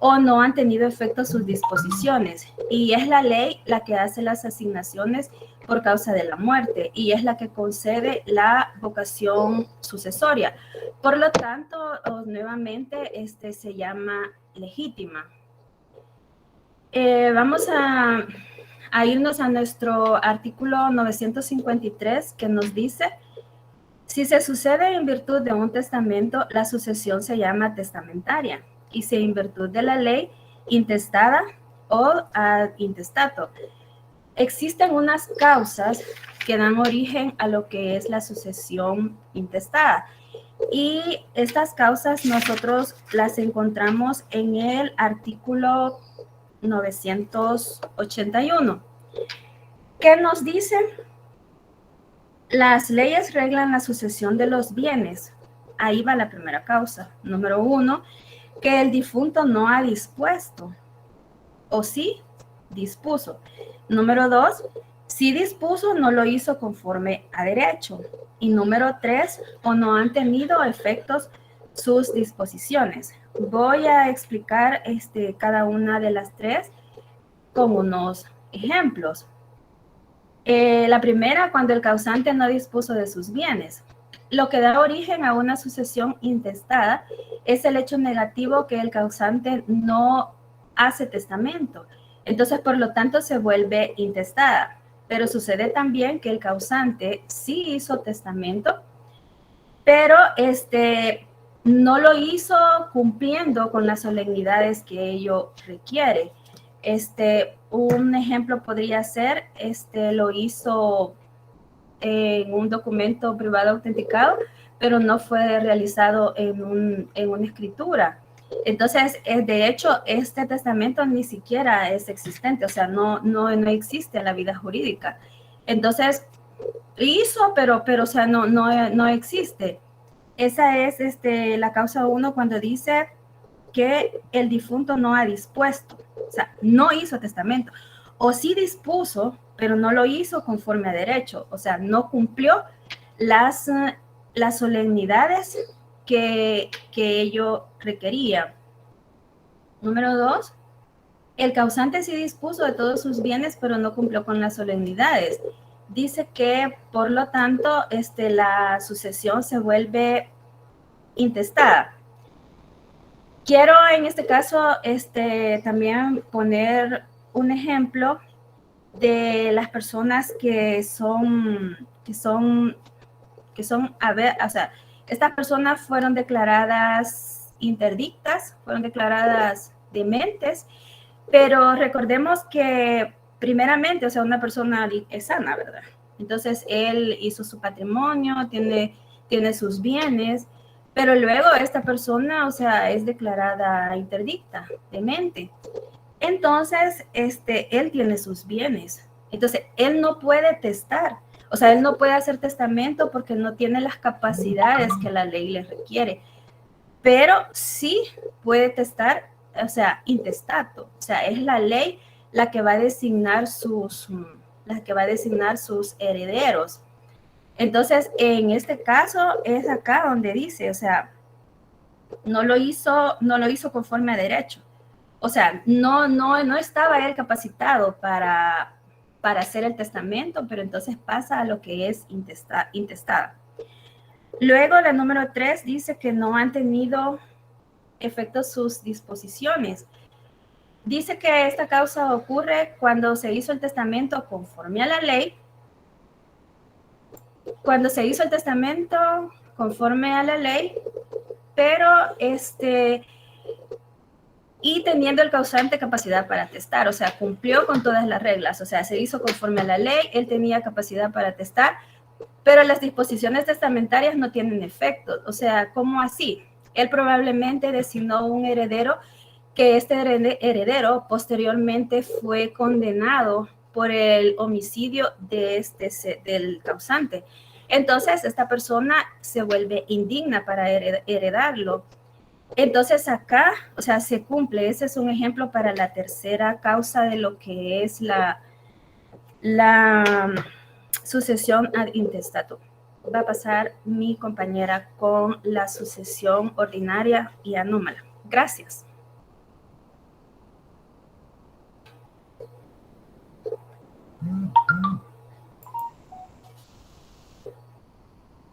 o no han tenido efecto sus disposiciones. Y es la ley la que hace las asignaciones por causa de la muerte y es la que concede la vocación sucesoria. Por lo tanto, nuevamente, se llama legítima. Vamos a irnos a nuestro artículo 953 que nos dice, si se sucede en virtud de un testamento, la sucesión se llama testamentaria y si en virtud de la ley intestada o ad intestato. Existen unas causas que dan origen a lo que es la sucesión intestada y estas causas nosotros las encontramos en el artículo 981. ¿Qué nos dice? Las leyes reglan la sucesión de los bienes. Ahí va la primera causa. Número 1, que el difunto no ha dispuesto. O sí, dispuso. Número 2, si dispuso, no lo hizo conforme a derecho. Y número 3, o no han tenido efectos sus disposiciones. Voy a explicar cada una de las tres con unos ejemplos. La primera, cuando el causante no dispuso de sus bienes. Lo que da origen a una sucesión intestada es el hecho negativo que el causante no hace testamento. Entonces, por lo tanto, se vuelve intestada. Pero sucede también que el causante sí hizo testamento, pero no lo hizo cumpliendo con las solemnidades que ello requiere. Un ejemplo podría ser, lo hizo en un documento privado autenticado, pero no fue realizado en una escritura. Entonces, de hecho, este testamento ni siquiera es existente, o sea, no existe en la vida jurídica. Entonces, hizo, pero o sea, no existe. Esa es la causa 1 cuando dice que el difunto no ha dispuesto, o sea, no hizo testamento, o sí dispuso, pero no lo hizo conforme a derecho, o sea, no cumplió las solemnidades que ello requería. Número 2, el causante sí dispuso de todos sus bienes, pero no cumplió con las solemnidades. Dice que, por lo tanto, la sucesión se vuelve intestada. Quiero en este caso también poner un ejemplo de las personas que son, o sea, estas personas fueron declaradas interdictas, fueron declaradas dementes, pero recordemos que primeramente, o sea, una persona es sana, ¿verdad? Entonces, él hizo su patrimonio, tiene sus bienes, pero luego esta persona, o sea, es declarada interdicta, demente. Entonces, él tiene sus bienes. Entonces, él no puede testar. O sea, él no puede hacer testamento porque no tiene las capacidades que la ley le requiere. Pero sí puede testar, o sea, intestato. O sea, es la ley la que va a designar sus herederos. Entonces, en este caso es acá donde dice, o sea, no lo hizo conforme a derecho. O sea, no estaba él capacitado para hacer el testamento, pero entonces pasa a lo que es intestada. Luego, la número 3 dice que no han tenido efecto sus disposiciones. Dice que esta causa ocurre cuando se hizo el testamento conforme a la ley. Cuando se hizo el testamento conforme a la ley, pero y teniendo el causante capacidad para testar, o sea, cumplió con todas las reglas, o sea, se hizo conforme a la ley, él tenía capacidad para testar, pero las disposiciones testamentarias no tienen efecto, o sea, ¿cómo así? Él probablemente designó un heredero, que este heredero posteriormente fue condenado por el homicidio de del causante. Entonces, esta persona se vuelve indigna para heredarlo. Entonces acá, o sea, se cumple. Ese es un ejemplo para la tercera causa de lo que es la sucesión ad intestatum. Va a pasar mi compañera con la sucesión ordinaria y anómala. Gracias.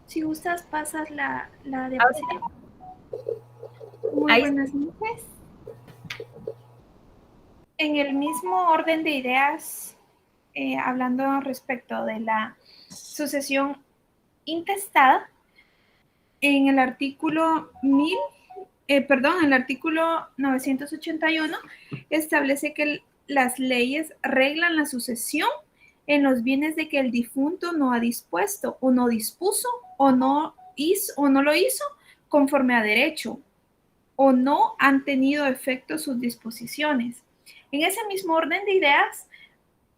Si gustas, pasas la diapositiva. Muy Ahí. buenas noches. En el mismo orden de ideas, hablando respecto de la sucesión intestada, en el artículo en el artículo 981 establece que las leyes reglan la sucesión en los bienes de que el difunto no ha dispuesto o no dispuso o no lo hizo conforme a derecho o no han tenido efecto sus disposiciones. En ese mismo orden de ideas,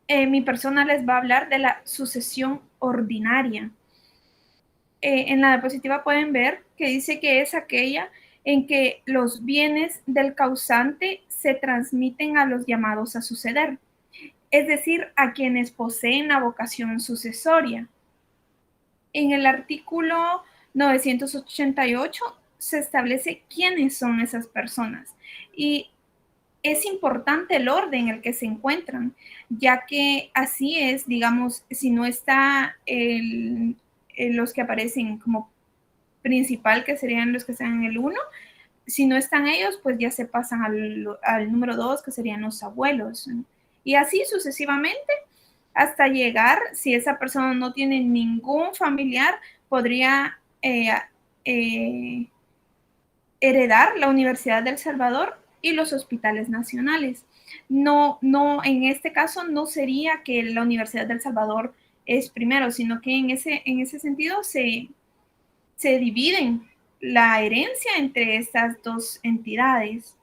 mi persona les va a hablar de la sucesión ordinaria. En la diapositiva pueden ver que dice que es aquella en que los bienes del causante se transmiten a los llamados a suceder, es decir, a quienes poseen la vocación sucesoria. En el artículo 988 se establece quiénes son esas personas y es importante el orden en el que se encuentran, ya que así es, digamos, si no está los que aparecen como principal, que serían los que están en el 1, si no están ellos, pues ya se pasan al número 2, que serían los abuelos. Y así sucesivamente, hasta llegar, si esa persona no tiene ningún familiar, podría heredar la Universidad del Salvador y los hospitales nacionales. No, en este caso no sería que la Universidad del Salvador es primero, sino que en ese sentido se dividen la herencia entre estas dos entidades.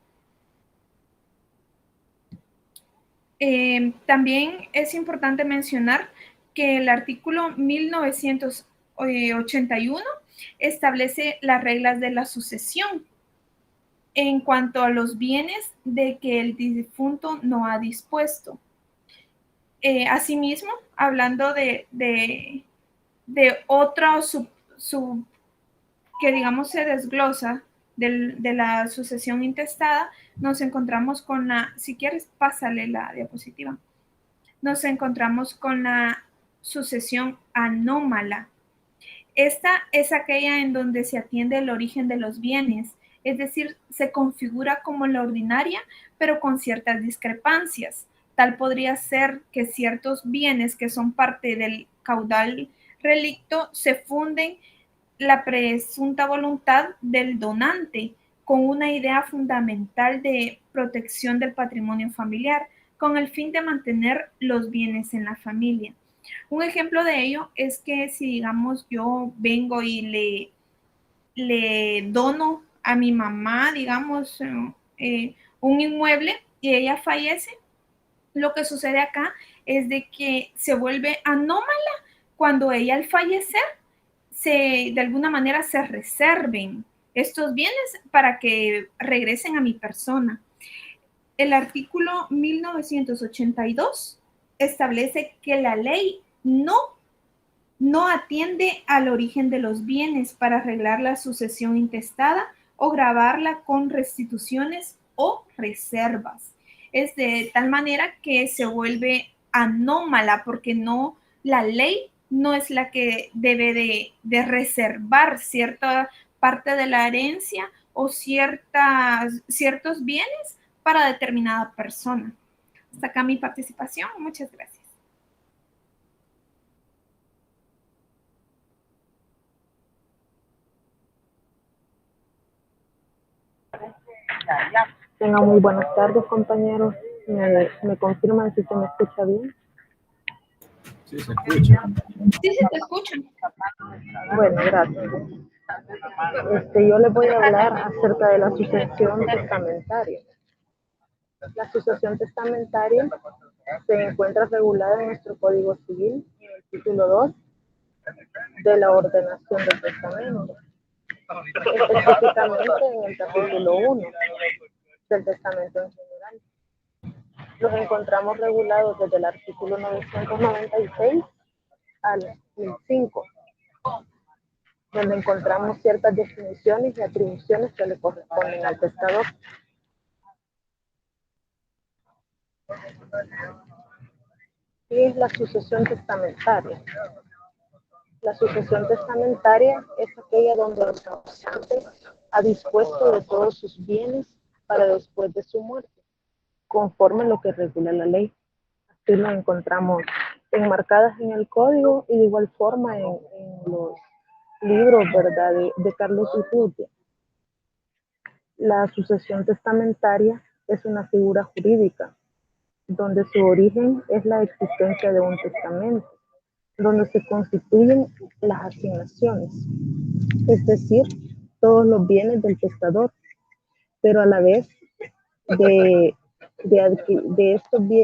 También es importante mencionar que el artículo 1981 establece las reglas de la sucesión en cuanto a los bienes de que el difunto no ha dispuesto. Asimismo, hablando de otro que digamos se desglosa de la sucesión intestada, nos encontramos con si quieres, pásale la diapositiva. Nos encontramos con la sucesión anómala. Esta es aquella en donde se atiende el origen de los bienes, es decir, se configura como la ordinaria, pero con ciertas discrepancias. Tal podría ser que ciertos bienes que son parte del caudal relicto se funden la presunta voluntad del donante con una idea fundamental de protección del patrimonio familiar, con el fin de mantener los bienes en la familia. Un ejemplo de ello es que si, digamos, yo vengo y le dono a mi mamá, digamos, un inmueble y ella fallece, lo que sucede acá es de que se vuelve anómala cuando ella al fallecer de alguna manera se reserven estos bienes para que regresen a mi persona. El artículo 1982 establece que la ley no atiende al origen de los bienes para arreglar la sucesión intestada o gravarla con restituciones o reservas. Es de tal manera que se vuelve anómala porque la ley no es la que debe de reservar cierta parte de la herencia o ciertos bienes para determinada persona. Hasta acá mi participación. Muchas gracias. Tengan muy buenas tardes, compañeros. ¿Me confirman si se me escucha bien? Sí, se escucha. Sí, sí, te escucho. Bueno, gracias. Yo les voy a hablar acerca de la sucesión testamentaria. La sucesión testamentaria se encuentra regulada en nuestro Código Civil, en el título 2 de la ordenación del testamento, específicamente en el capítulo 1 del testamento en general. Los encontramos regulados desde el artículo 996 al 1005, donde encontramos ciertas definiciones y atribuciones que le corresponden al testador. ¿Qué es la sucesión testamentaria? La sucesión testamentaria es aquella donde el causante ha dispuesto de todos sus bienes para después de su muerte, conforme a lo que regula la ley. Así lo encontramos enmarcadas en el código y de igual forma en los libros, ¿verdad?, de Carlos Urrutia. La sucesión testamentaria es una figura jurídica donde su origen es la existencia de un testamento, donde se constituyen las asignaciones, es decir, todos los bienes del testador, pero a la vez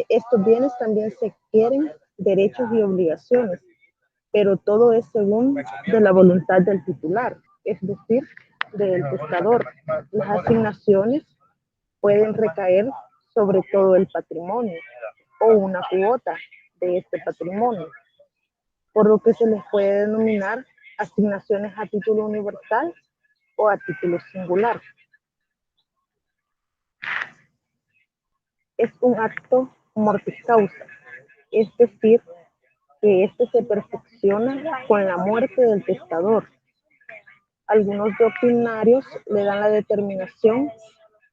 estos bienes también se adquieren derechos y obligaciones, pero todo es según de la voluntad del titular, es decir, del testador. Las asignaciones pueden recaer sobre todo el patrimonio o una cuota de este patrimonio, por lo que se les puede denominar asignaciones a título universal o a título singular. Es un acto mortis causa, es decir, que este se perfecciona con la muerte del testador. Algunos doctrinarios le dan la determinación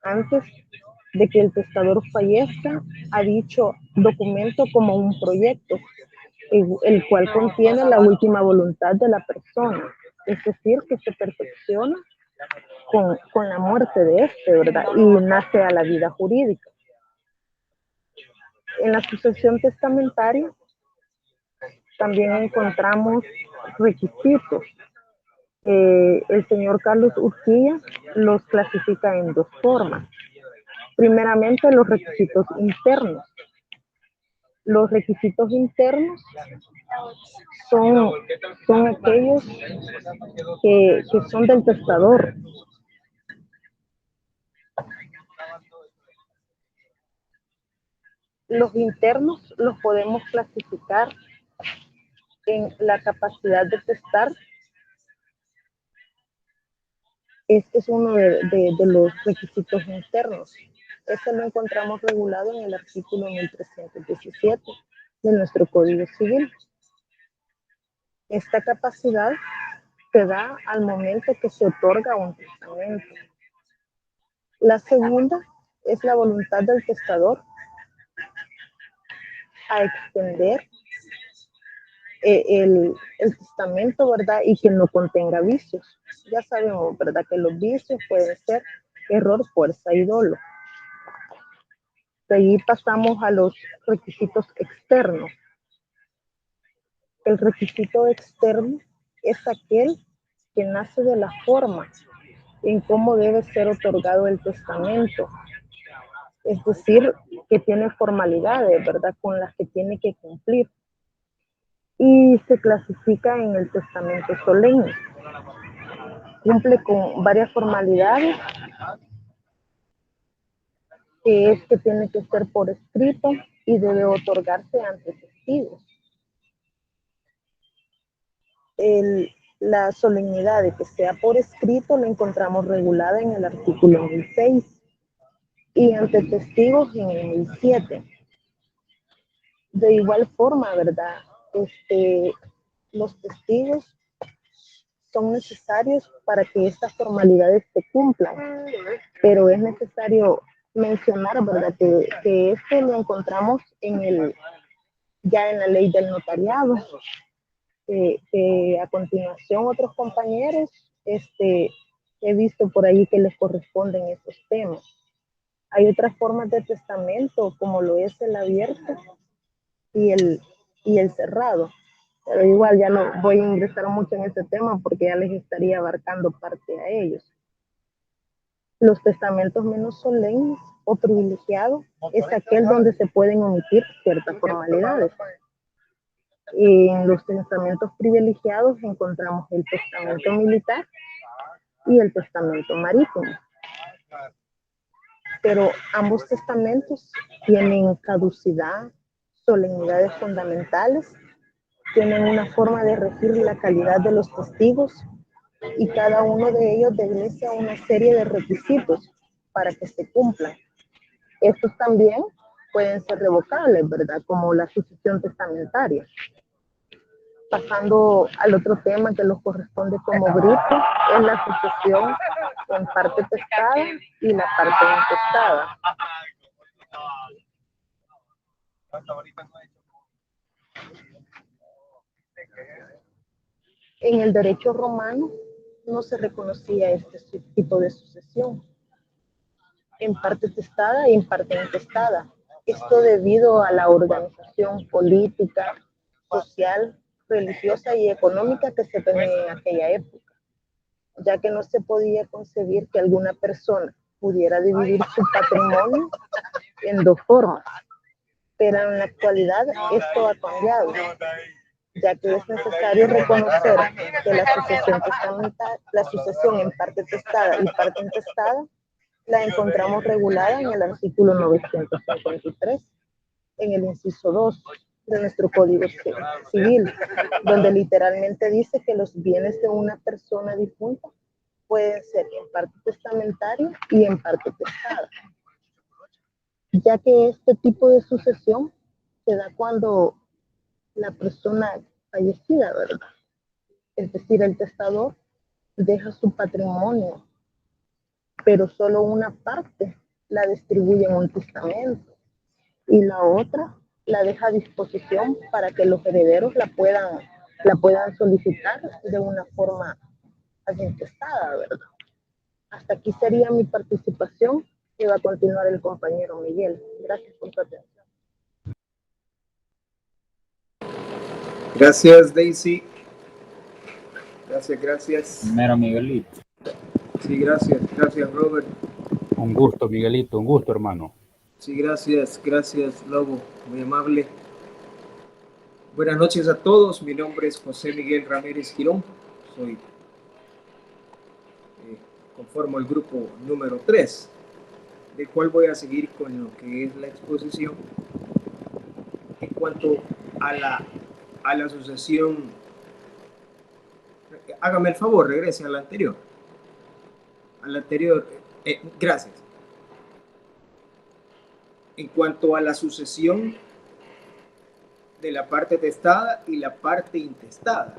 antes de que el testador fallezca a dicho documento como un proyecto, el cual contiene la última voluntad de la persona, es decir, que se perfecciona con la muerte de este, ¿verdad? Y nace a la vida jurídica. En la sucesión testamentaria también encontramos requisitos. El señor Carlos Urquilla los clasifica en dos formas. Primeramente, los requisitos internos. Los requisitos internos son aquellos que son del testador. Los internos los podemos clasificar en la capacidad de testar. Este es uno de los requisitos internos. Este lo encontramos regulado en el artículo 1317 de nuestro Código Civil. Esta capacidad se da al momento que se otorga un testamento. La segunda es la voluntad del testador a extender el testamento, ¿verdad? Y que no contenga vicios. Ya sabemos, ¿verdad?, que los vicios pueden ser error, fuerza y dolo. De ahí pasamos a los requisitos externos. El requisito externo es aquel que nace de la forma en cómo debe ser otorgado el testamento. Es decir, que tiene formalidades, ¿verdad?, con las que tiene que cumplir. Y se clasifica en el testamento solemne. Cumple con varias formalidades, que es que tiene que ser por escrito y debe otorgarse ante testigos. La solemnidad de que sea por escrito la encontramos regulada en el artículo 1006 y ante testigos en el 1007. De igual forma, ¿verdad? Los testigos son necesarios para que estas formalidades se cumplan, pero es necesario mencionar, ¿verdad?, que esto lo encontramos ya en la ley del notariado, que a continuación otros compañeros he visto por ahí que les corresponden esos temas. Hay otras formas de testamento, como lo es el abierto y el cerrado. Pero igual ya no voy a ingresar mucho en ese tema porque ya les estaría abarcando parte a ellos. Los testamentos menos solemnes o privilegiados es aquel donde se pueden omitir ciertas formalidades. En los testamentos privilegiados encontramos el testamento militar y el testamento marítimo. Pero ambos testamentos tienen caducidad, solemnidades fundamentales, tienen una forma de regir la calidad de los testigos y cada uno de ellos obedece a una serie de requisitos para que se cumplan. Estos también pueden ser revocables, ¿verdad? Como la sucesión testamentaria. Pasando al otro tema que nos corresponde como grupo, es la sucesión en parte testada y la parte intestada. En el derecho romano no se reconocía este tipo de sucesión, en parte testada y en parte intestada. Esto debido a la organización política, social, religiosa y económica que se tenía en aquella época, ya que no se podía concebir que alguna persona pudiera dividir su patrimonio en dos formas. Pero en la actualidad esto ha cambiado, ya que es necesario reconocer que la sucesión en parte testada y parte intestada la encontramos regulada en el artículo 953, en el inciso 2 de nuestro Código Civil, donde literalmente dice que los bienes de una persona difunta pueden ser en parte testamentaria y en parte testada, ya que este tipo de sucesión se da cuando la persona fallecida, ¿verdad? Es decir, el testador deja su patrimonio, pero solo una parte la distribuye en un testamento y la otra la deja a disposición para que los herederos la puedan solicitar de una forma intestada, ¿verdad? Hasta aquí sería mi participación y va a continuar el compañero Miguel. Gracias por su atención. Gracias, Daisy. Gracias. Primero, Miguelito. Sí, gracias, Robert. Un gusto, Miguelito, un gusto, hermano. Sí, gracias, Lobo, muy amable. Buenas noches a todos, mi nombre es José Miguel Ramírez Girón, conformo el grupo número 3, del cual voy a seguir con lo que es la exposición en cuanto a la sucesión. Hágame el favor, regrese a la anterior. Gracias. En cuanto a la sucesión de la parte testada y la parte intestada.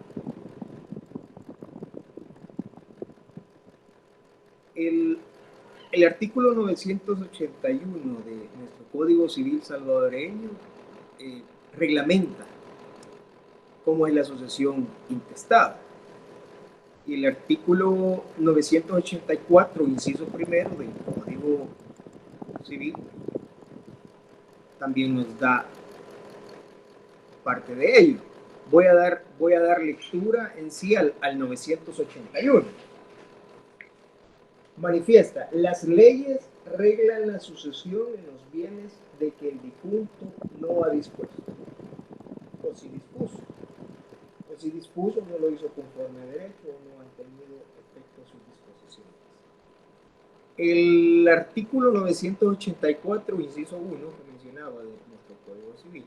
El artículo 981 de nuestro Código Civil salvadoreño reglamenta cómo es la sucesión intestada. Y el artículo 984, inciso primero del Código Civil, también nos da parte de ello. Voy a dar lectura en sí al 981. Manifiesta, las leyes reglan la sucesión en los bienes de que el difunto no ha dispuesto. O si dispuso, no lo hizo conforme a derecho o no han tenido efecto sus disposiciones. El artículo 984, inciso 1, que mencionaba de nuestro Código Civil,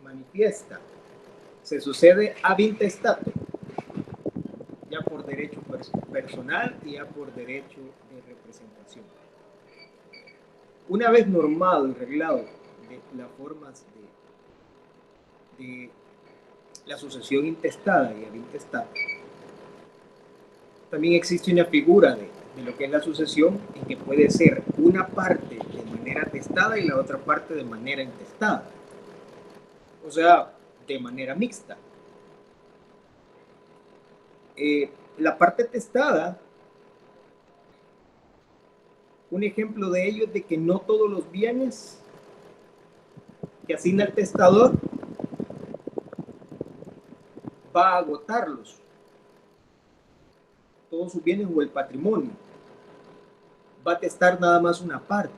manifiesta, se sucede ab intestato, ya por derecho personal y ya por derecho de representación. Una vez normado y reglado de las formas de la sucesión intestada y ab intestato, también existe una figura de lo que es la sucesión en que puede ser una parte de manera testada y la otra parte de manera intestada, o sea, de manera mixta. La parte testada Un ejemplo de ello es de que no todos los bienes que asigna el testador va a agotarlos, todos sus bienes o el patrimonio. Va a testar nada más una parte,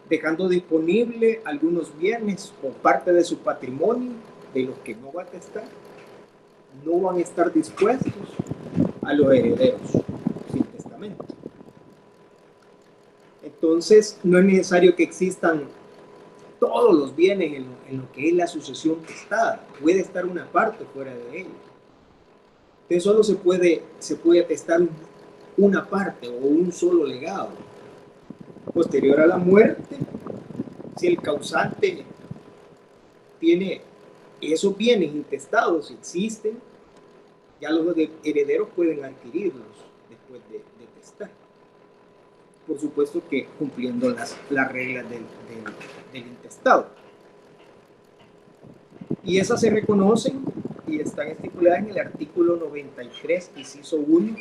dejando disponible algunos bienes o parte de su patrimonio, de los que no va a testar, no van a estar dispuestos a los herederos sin testamento. Entonces, no es necesario que existan todos los bienes en lo que es la sucesión testada. Puede estar una parte fuera de ella. Entonces, solo se puede testar una parte o un solo legado. Posterior a la muerte, si el causante tiene esos bienes intestados, existen, ya los herederos pueden adquirirlos después de testar. Por supuesto que cumpliendo las reglas del intestado. Y esas se reconocen y están estipuladas en el artículo 93, inciso 1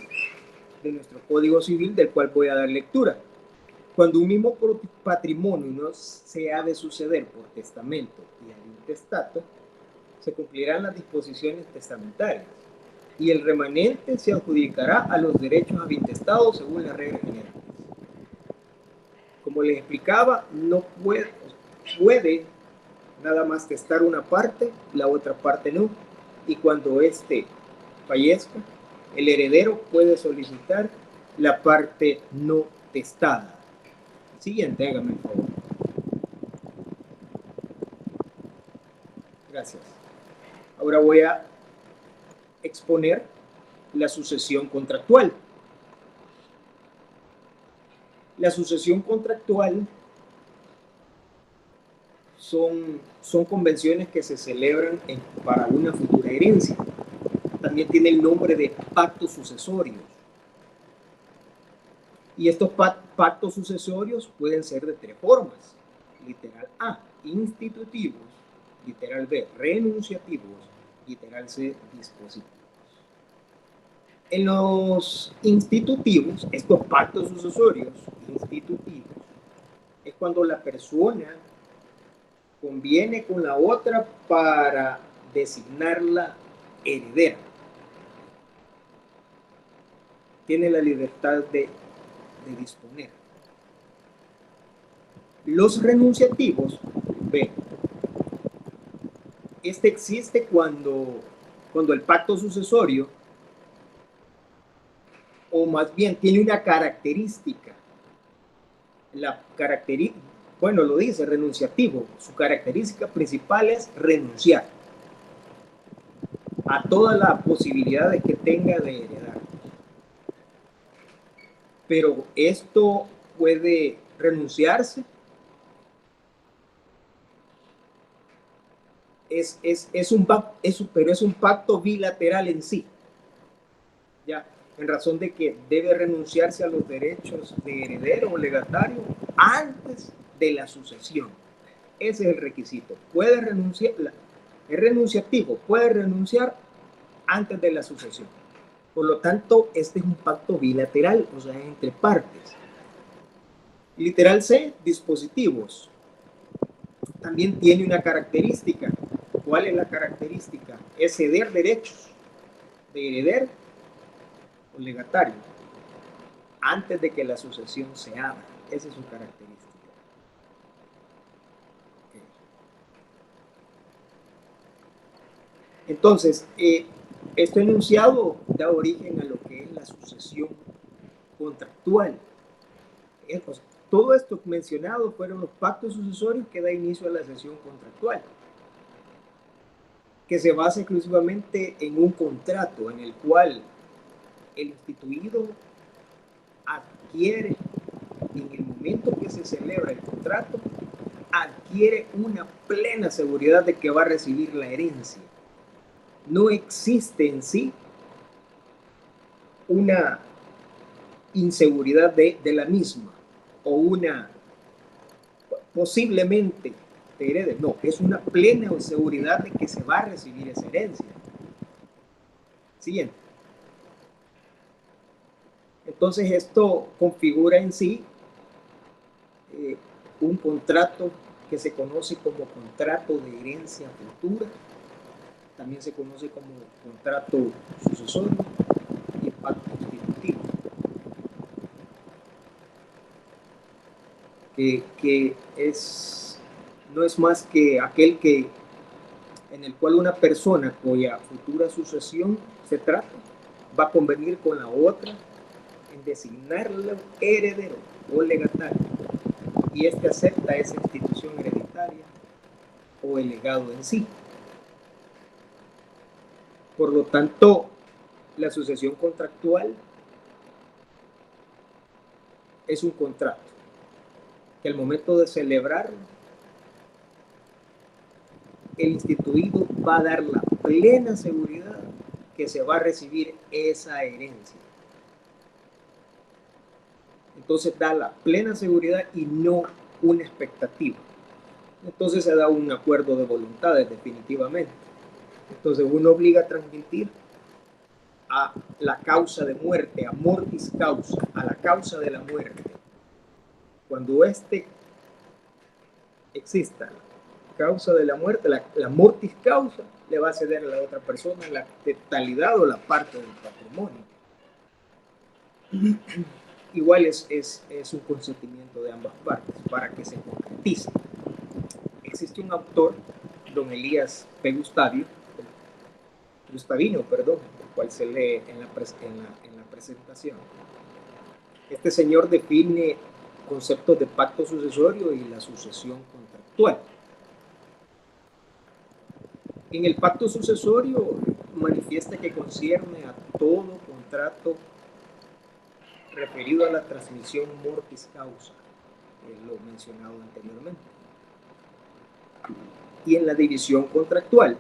de nuestro Código Civil, del cual voy a dar lectura. Cuando un mismo patrimonio no se ha de suceder por testamento y al intestato, se cumplirán las disposiciones testamentarias y el remanente se adjudicará a los derechos habintestados según las reglas generales. Como les explicaba, no puede nada más testar una parte, la otra parte no, y cuando éste fallezca, el heredero puede solicitar la parte no testada. Siguiente, hágame el favor. Gracias. Ahora voy a exponer la sucesión contractual. La sucesión contractual son convenciones que se celebran para una futura herencia. También tiene el nombre de pactos sucesorios. Y estos pactos sucesorios pueden ser de tres formas. Literal A, institutivos. Literal B, renunciativos. Literal C, dispositivos. En los institutivos, estos pactos sucesorios institutivos, es cuando la persona conviene con la otra para designarla heredera. Tiene la libertad de disponer. Los renunciativos, B, este existe cuando el pacto sucesorio, o más bien tiene una característica. Bueno, lo dice renunciativo. Su característica principal es renunciar a todas las posibilidades que tenga de heredar. Pero esto puede renunciarse. Pero es un pacto bilateral en sí. Ya. En razón de que debe renunciarse a los derechos de heredero o legatario antes de la sucesión. Ese es el requisito. Puede renunciar, es renunciativo, puede renunciar antes de la sucesión. Por lo tanto, este es un pacto bilateral, o sea, entre partes. Literal C, dispositivos. También tiene una característica. ¿Cuál es la característica? Es ceder derechos de heredero o legatario antes de que la sucesión se abra. Esa es su característica. Okay. Entonces, este enunciado da origen a lo que es la sucesión contractual. Pues, todo esto mencionado fueron los pactos sucesorios que da inicio a la sesión contractual, que se basa exclusivamente en un contrato en el cual el instituido adquiere, en el momento que se celebra el contrato, adquiere una plena seguridad de que va a recibir la herencia. No existe en sí una inseguridad de la misma o una posiblemente te herede. No, es una plena seguridad de que se va a recibir esa herencia. Siguiente. Entonces esto configura en sí un contrato que se conoce como contrato de herencia futura, también se conoce como contrato sucesorio y pacto constitutivo, que no es más que aquel en el cual una persona cuya futura sucesión se trata va a convenir con la otra en designarle heredero o legatario, y este acepta esa institución hereditaria o el legado en sí. Por lo tanto, la sucesión contractual es un contrato que al momento de celebrarlo, el instituido va a dar la plena seguridad que se va a recibir esa herencia. Entonces da la plena seguridad y no una expectativa. Entonces se da un acuerdo de voluntades definitivamente. Entonces uno obliga a transmitir a la causa de muerte, a mortis causa, a la causa de la muerte. Cuando exista causa de la muerte, la mortis causa, le va a ceder a la otra persona la totalidad o la parte del patrimonio. Igual es un consentimiento de ambas partes para que se concretice. Existe un autor, don Elías P. Gustavinio, el cual se lee en la presentación. Este señor define conceptos de pacto sucesorio y la sucesión contractual. En el pacto sucesorio manifiesta que concierne a todo contrato referido a la transmisión mortis causa, lo mencionado anteriormente. Y en la división contractual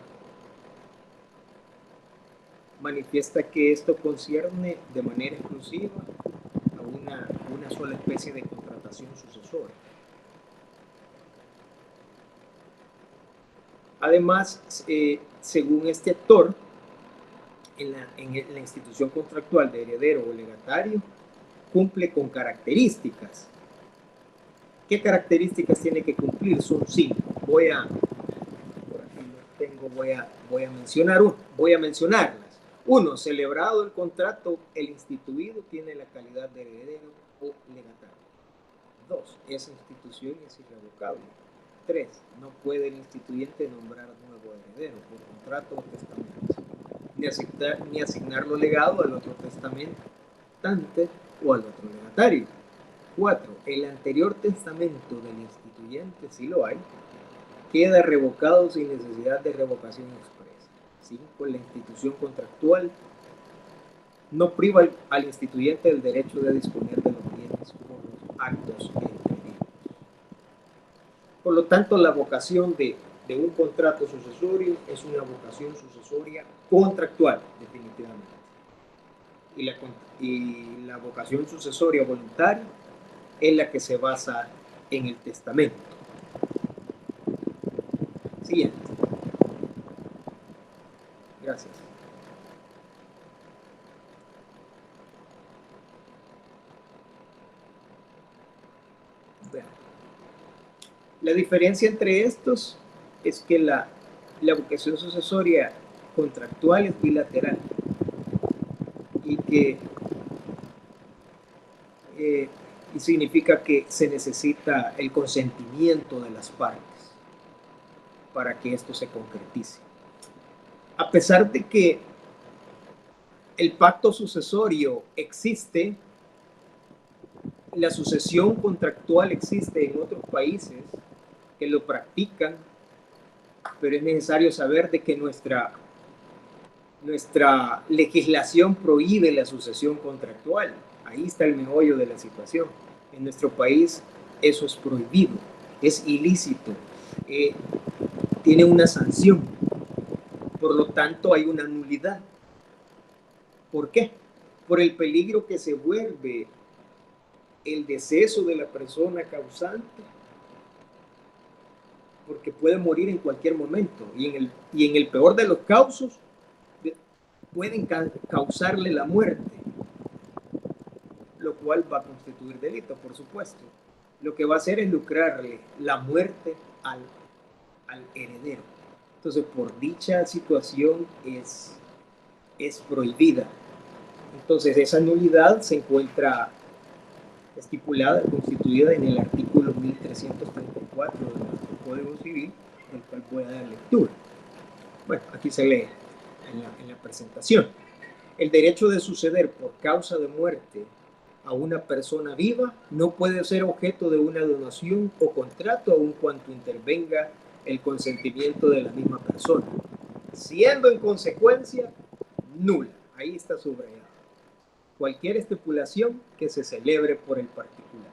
manifiesta que esto concierne de manera exclusiva a una sola especie de contratación sucesoria. Además, según este autor, en la institución contractual de heredero o legatario, cumple con características. ¿Qué características tiene que cumplir? Son 5. Voy a mencionarlas. 1. Celebrado el contrato, el instituido tiene la calidad de heredero o legatario. 2. Esa institución es irrevocable. 3. No puede el instituyente nombrar nuevo heredero por contrato o testamento, ni asignarlo legado al otro testamentante o al otro legatario. 4. El anterior testamento del instituyente, si lo hay, queda revocado sin necesidad de revocación expresa. 5. La institución contractual no priva al instituyente del derecho de disponer de los bienes por los actos entreguidos. Por lo tanto, la vocación de un contrato sucesorio es una vocación sucesoria contractual, definitivamente. Y la vocación sucesoria voluntaria es la que se basa en el testamento. Siguiente. Gracias. Bueno. La diferencia entre estos es que la vocación sucesoria contractual es bilateral y que y significa que se necesita el consentimiento de las partes para que esto se concretice. A pesar de que el pacto sucesorio existe, la sucesión contractual existe en otros países que lo practican, pero es necesario saber de que nuestra legislación prohíbe la sucesión contractual. Ahí está el meollo de la situación. En nuestro país eso es prohibido, es ilícito, tiene una sanción. Por lo tanto, hay una nulidad. ¿Por qué? Por el peligro que se vuelve el deceso de la persona causante, porque puede morir en cualquier momento y en el peor de los casos pueden causarle la muerte, lo cual va a constituir delito, por supuesto. lo que va a hacer es lucrarle la muerte al heredero. Entonces, por dicha situación es prohibida. Entonces, esa nulidad se encuentra estipulada, constituida en el artículo 1334 del nuestro Código Civil, del cual voy a dar lectura. Bueno, aquí se lee en la presentación. El derecho de suceder por causa de muerte a una persona viva no puede ser objeto de una donación o contrato aun cuanto intervenga el consentimiento de la misma persona, siendo en consecuencia nula. Ahí está subrayado. Cualquier estipulación que se celebre por el particular.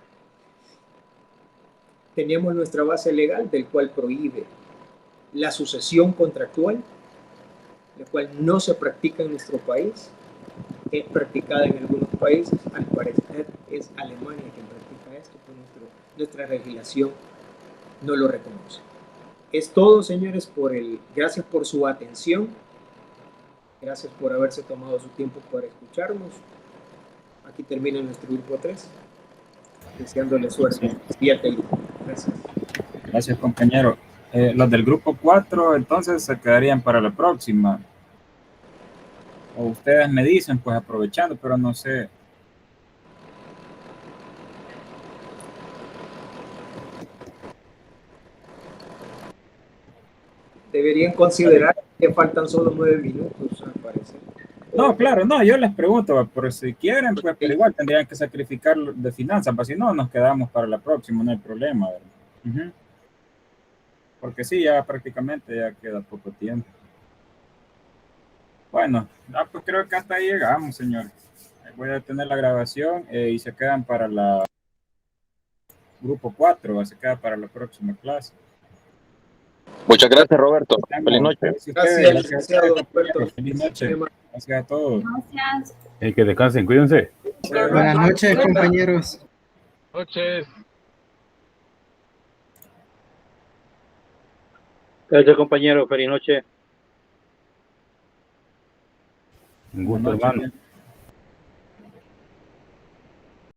Tenemos nuestra base legal, del cual prohíbe la sucesión contractual, la cual no se practica en nuestro país, es practicada en algunos países, al parecer es Alemania quien practica esto, pero nuestra legislación no lo reconoce. Es todo, señores, gracias por su atención, gracias por haberse tomado su tiempo para escucharnos. Aquí termina nuestro grupo 3, deseándole suerte. Siguiente grupo. Gracias. Gracias, compañero. Los del grupo 4, entonces, se quedarían para la próxima. O ustedes me dicen, pues aprovechando, pero no sé. Deberían considerar que faltan solo 9 minutos, al parecer. No, claro, no, yo les pregunto, por si quieren, pues, pero igual tendrían que sacrificar de finanzas, pues si no, nos quedamos para la próxima, no hay problema, ¿verdad? Porque sí, ya prácticamente ya queda poco tiempo. Bueno, pues creo que hasta ahí llegamos, señores. Voy a detener la grabación y se quedan para la grupo 4, se queda para la próxima clase. Muchas gracias, Roberto. Feliz noche. Gracias, Roberto. Feliz noche. Gracias a todos. Gracias. Que descansen, cuídense. Buenas noches, compañeros. Noches. Gracias, compañero. Feliz noche. Un gusto, hermano.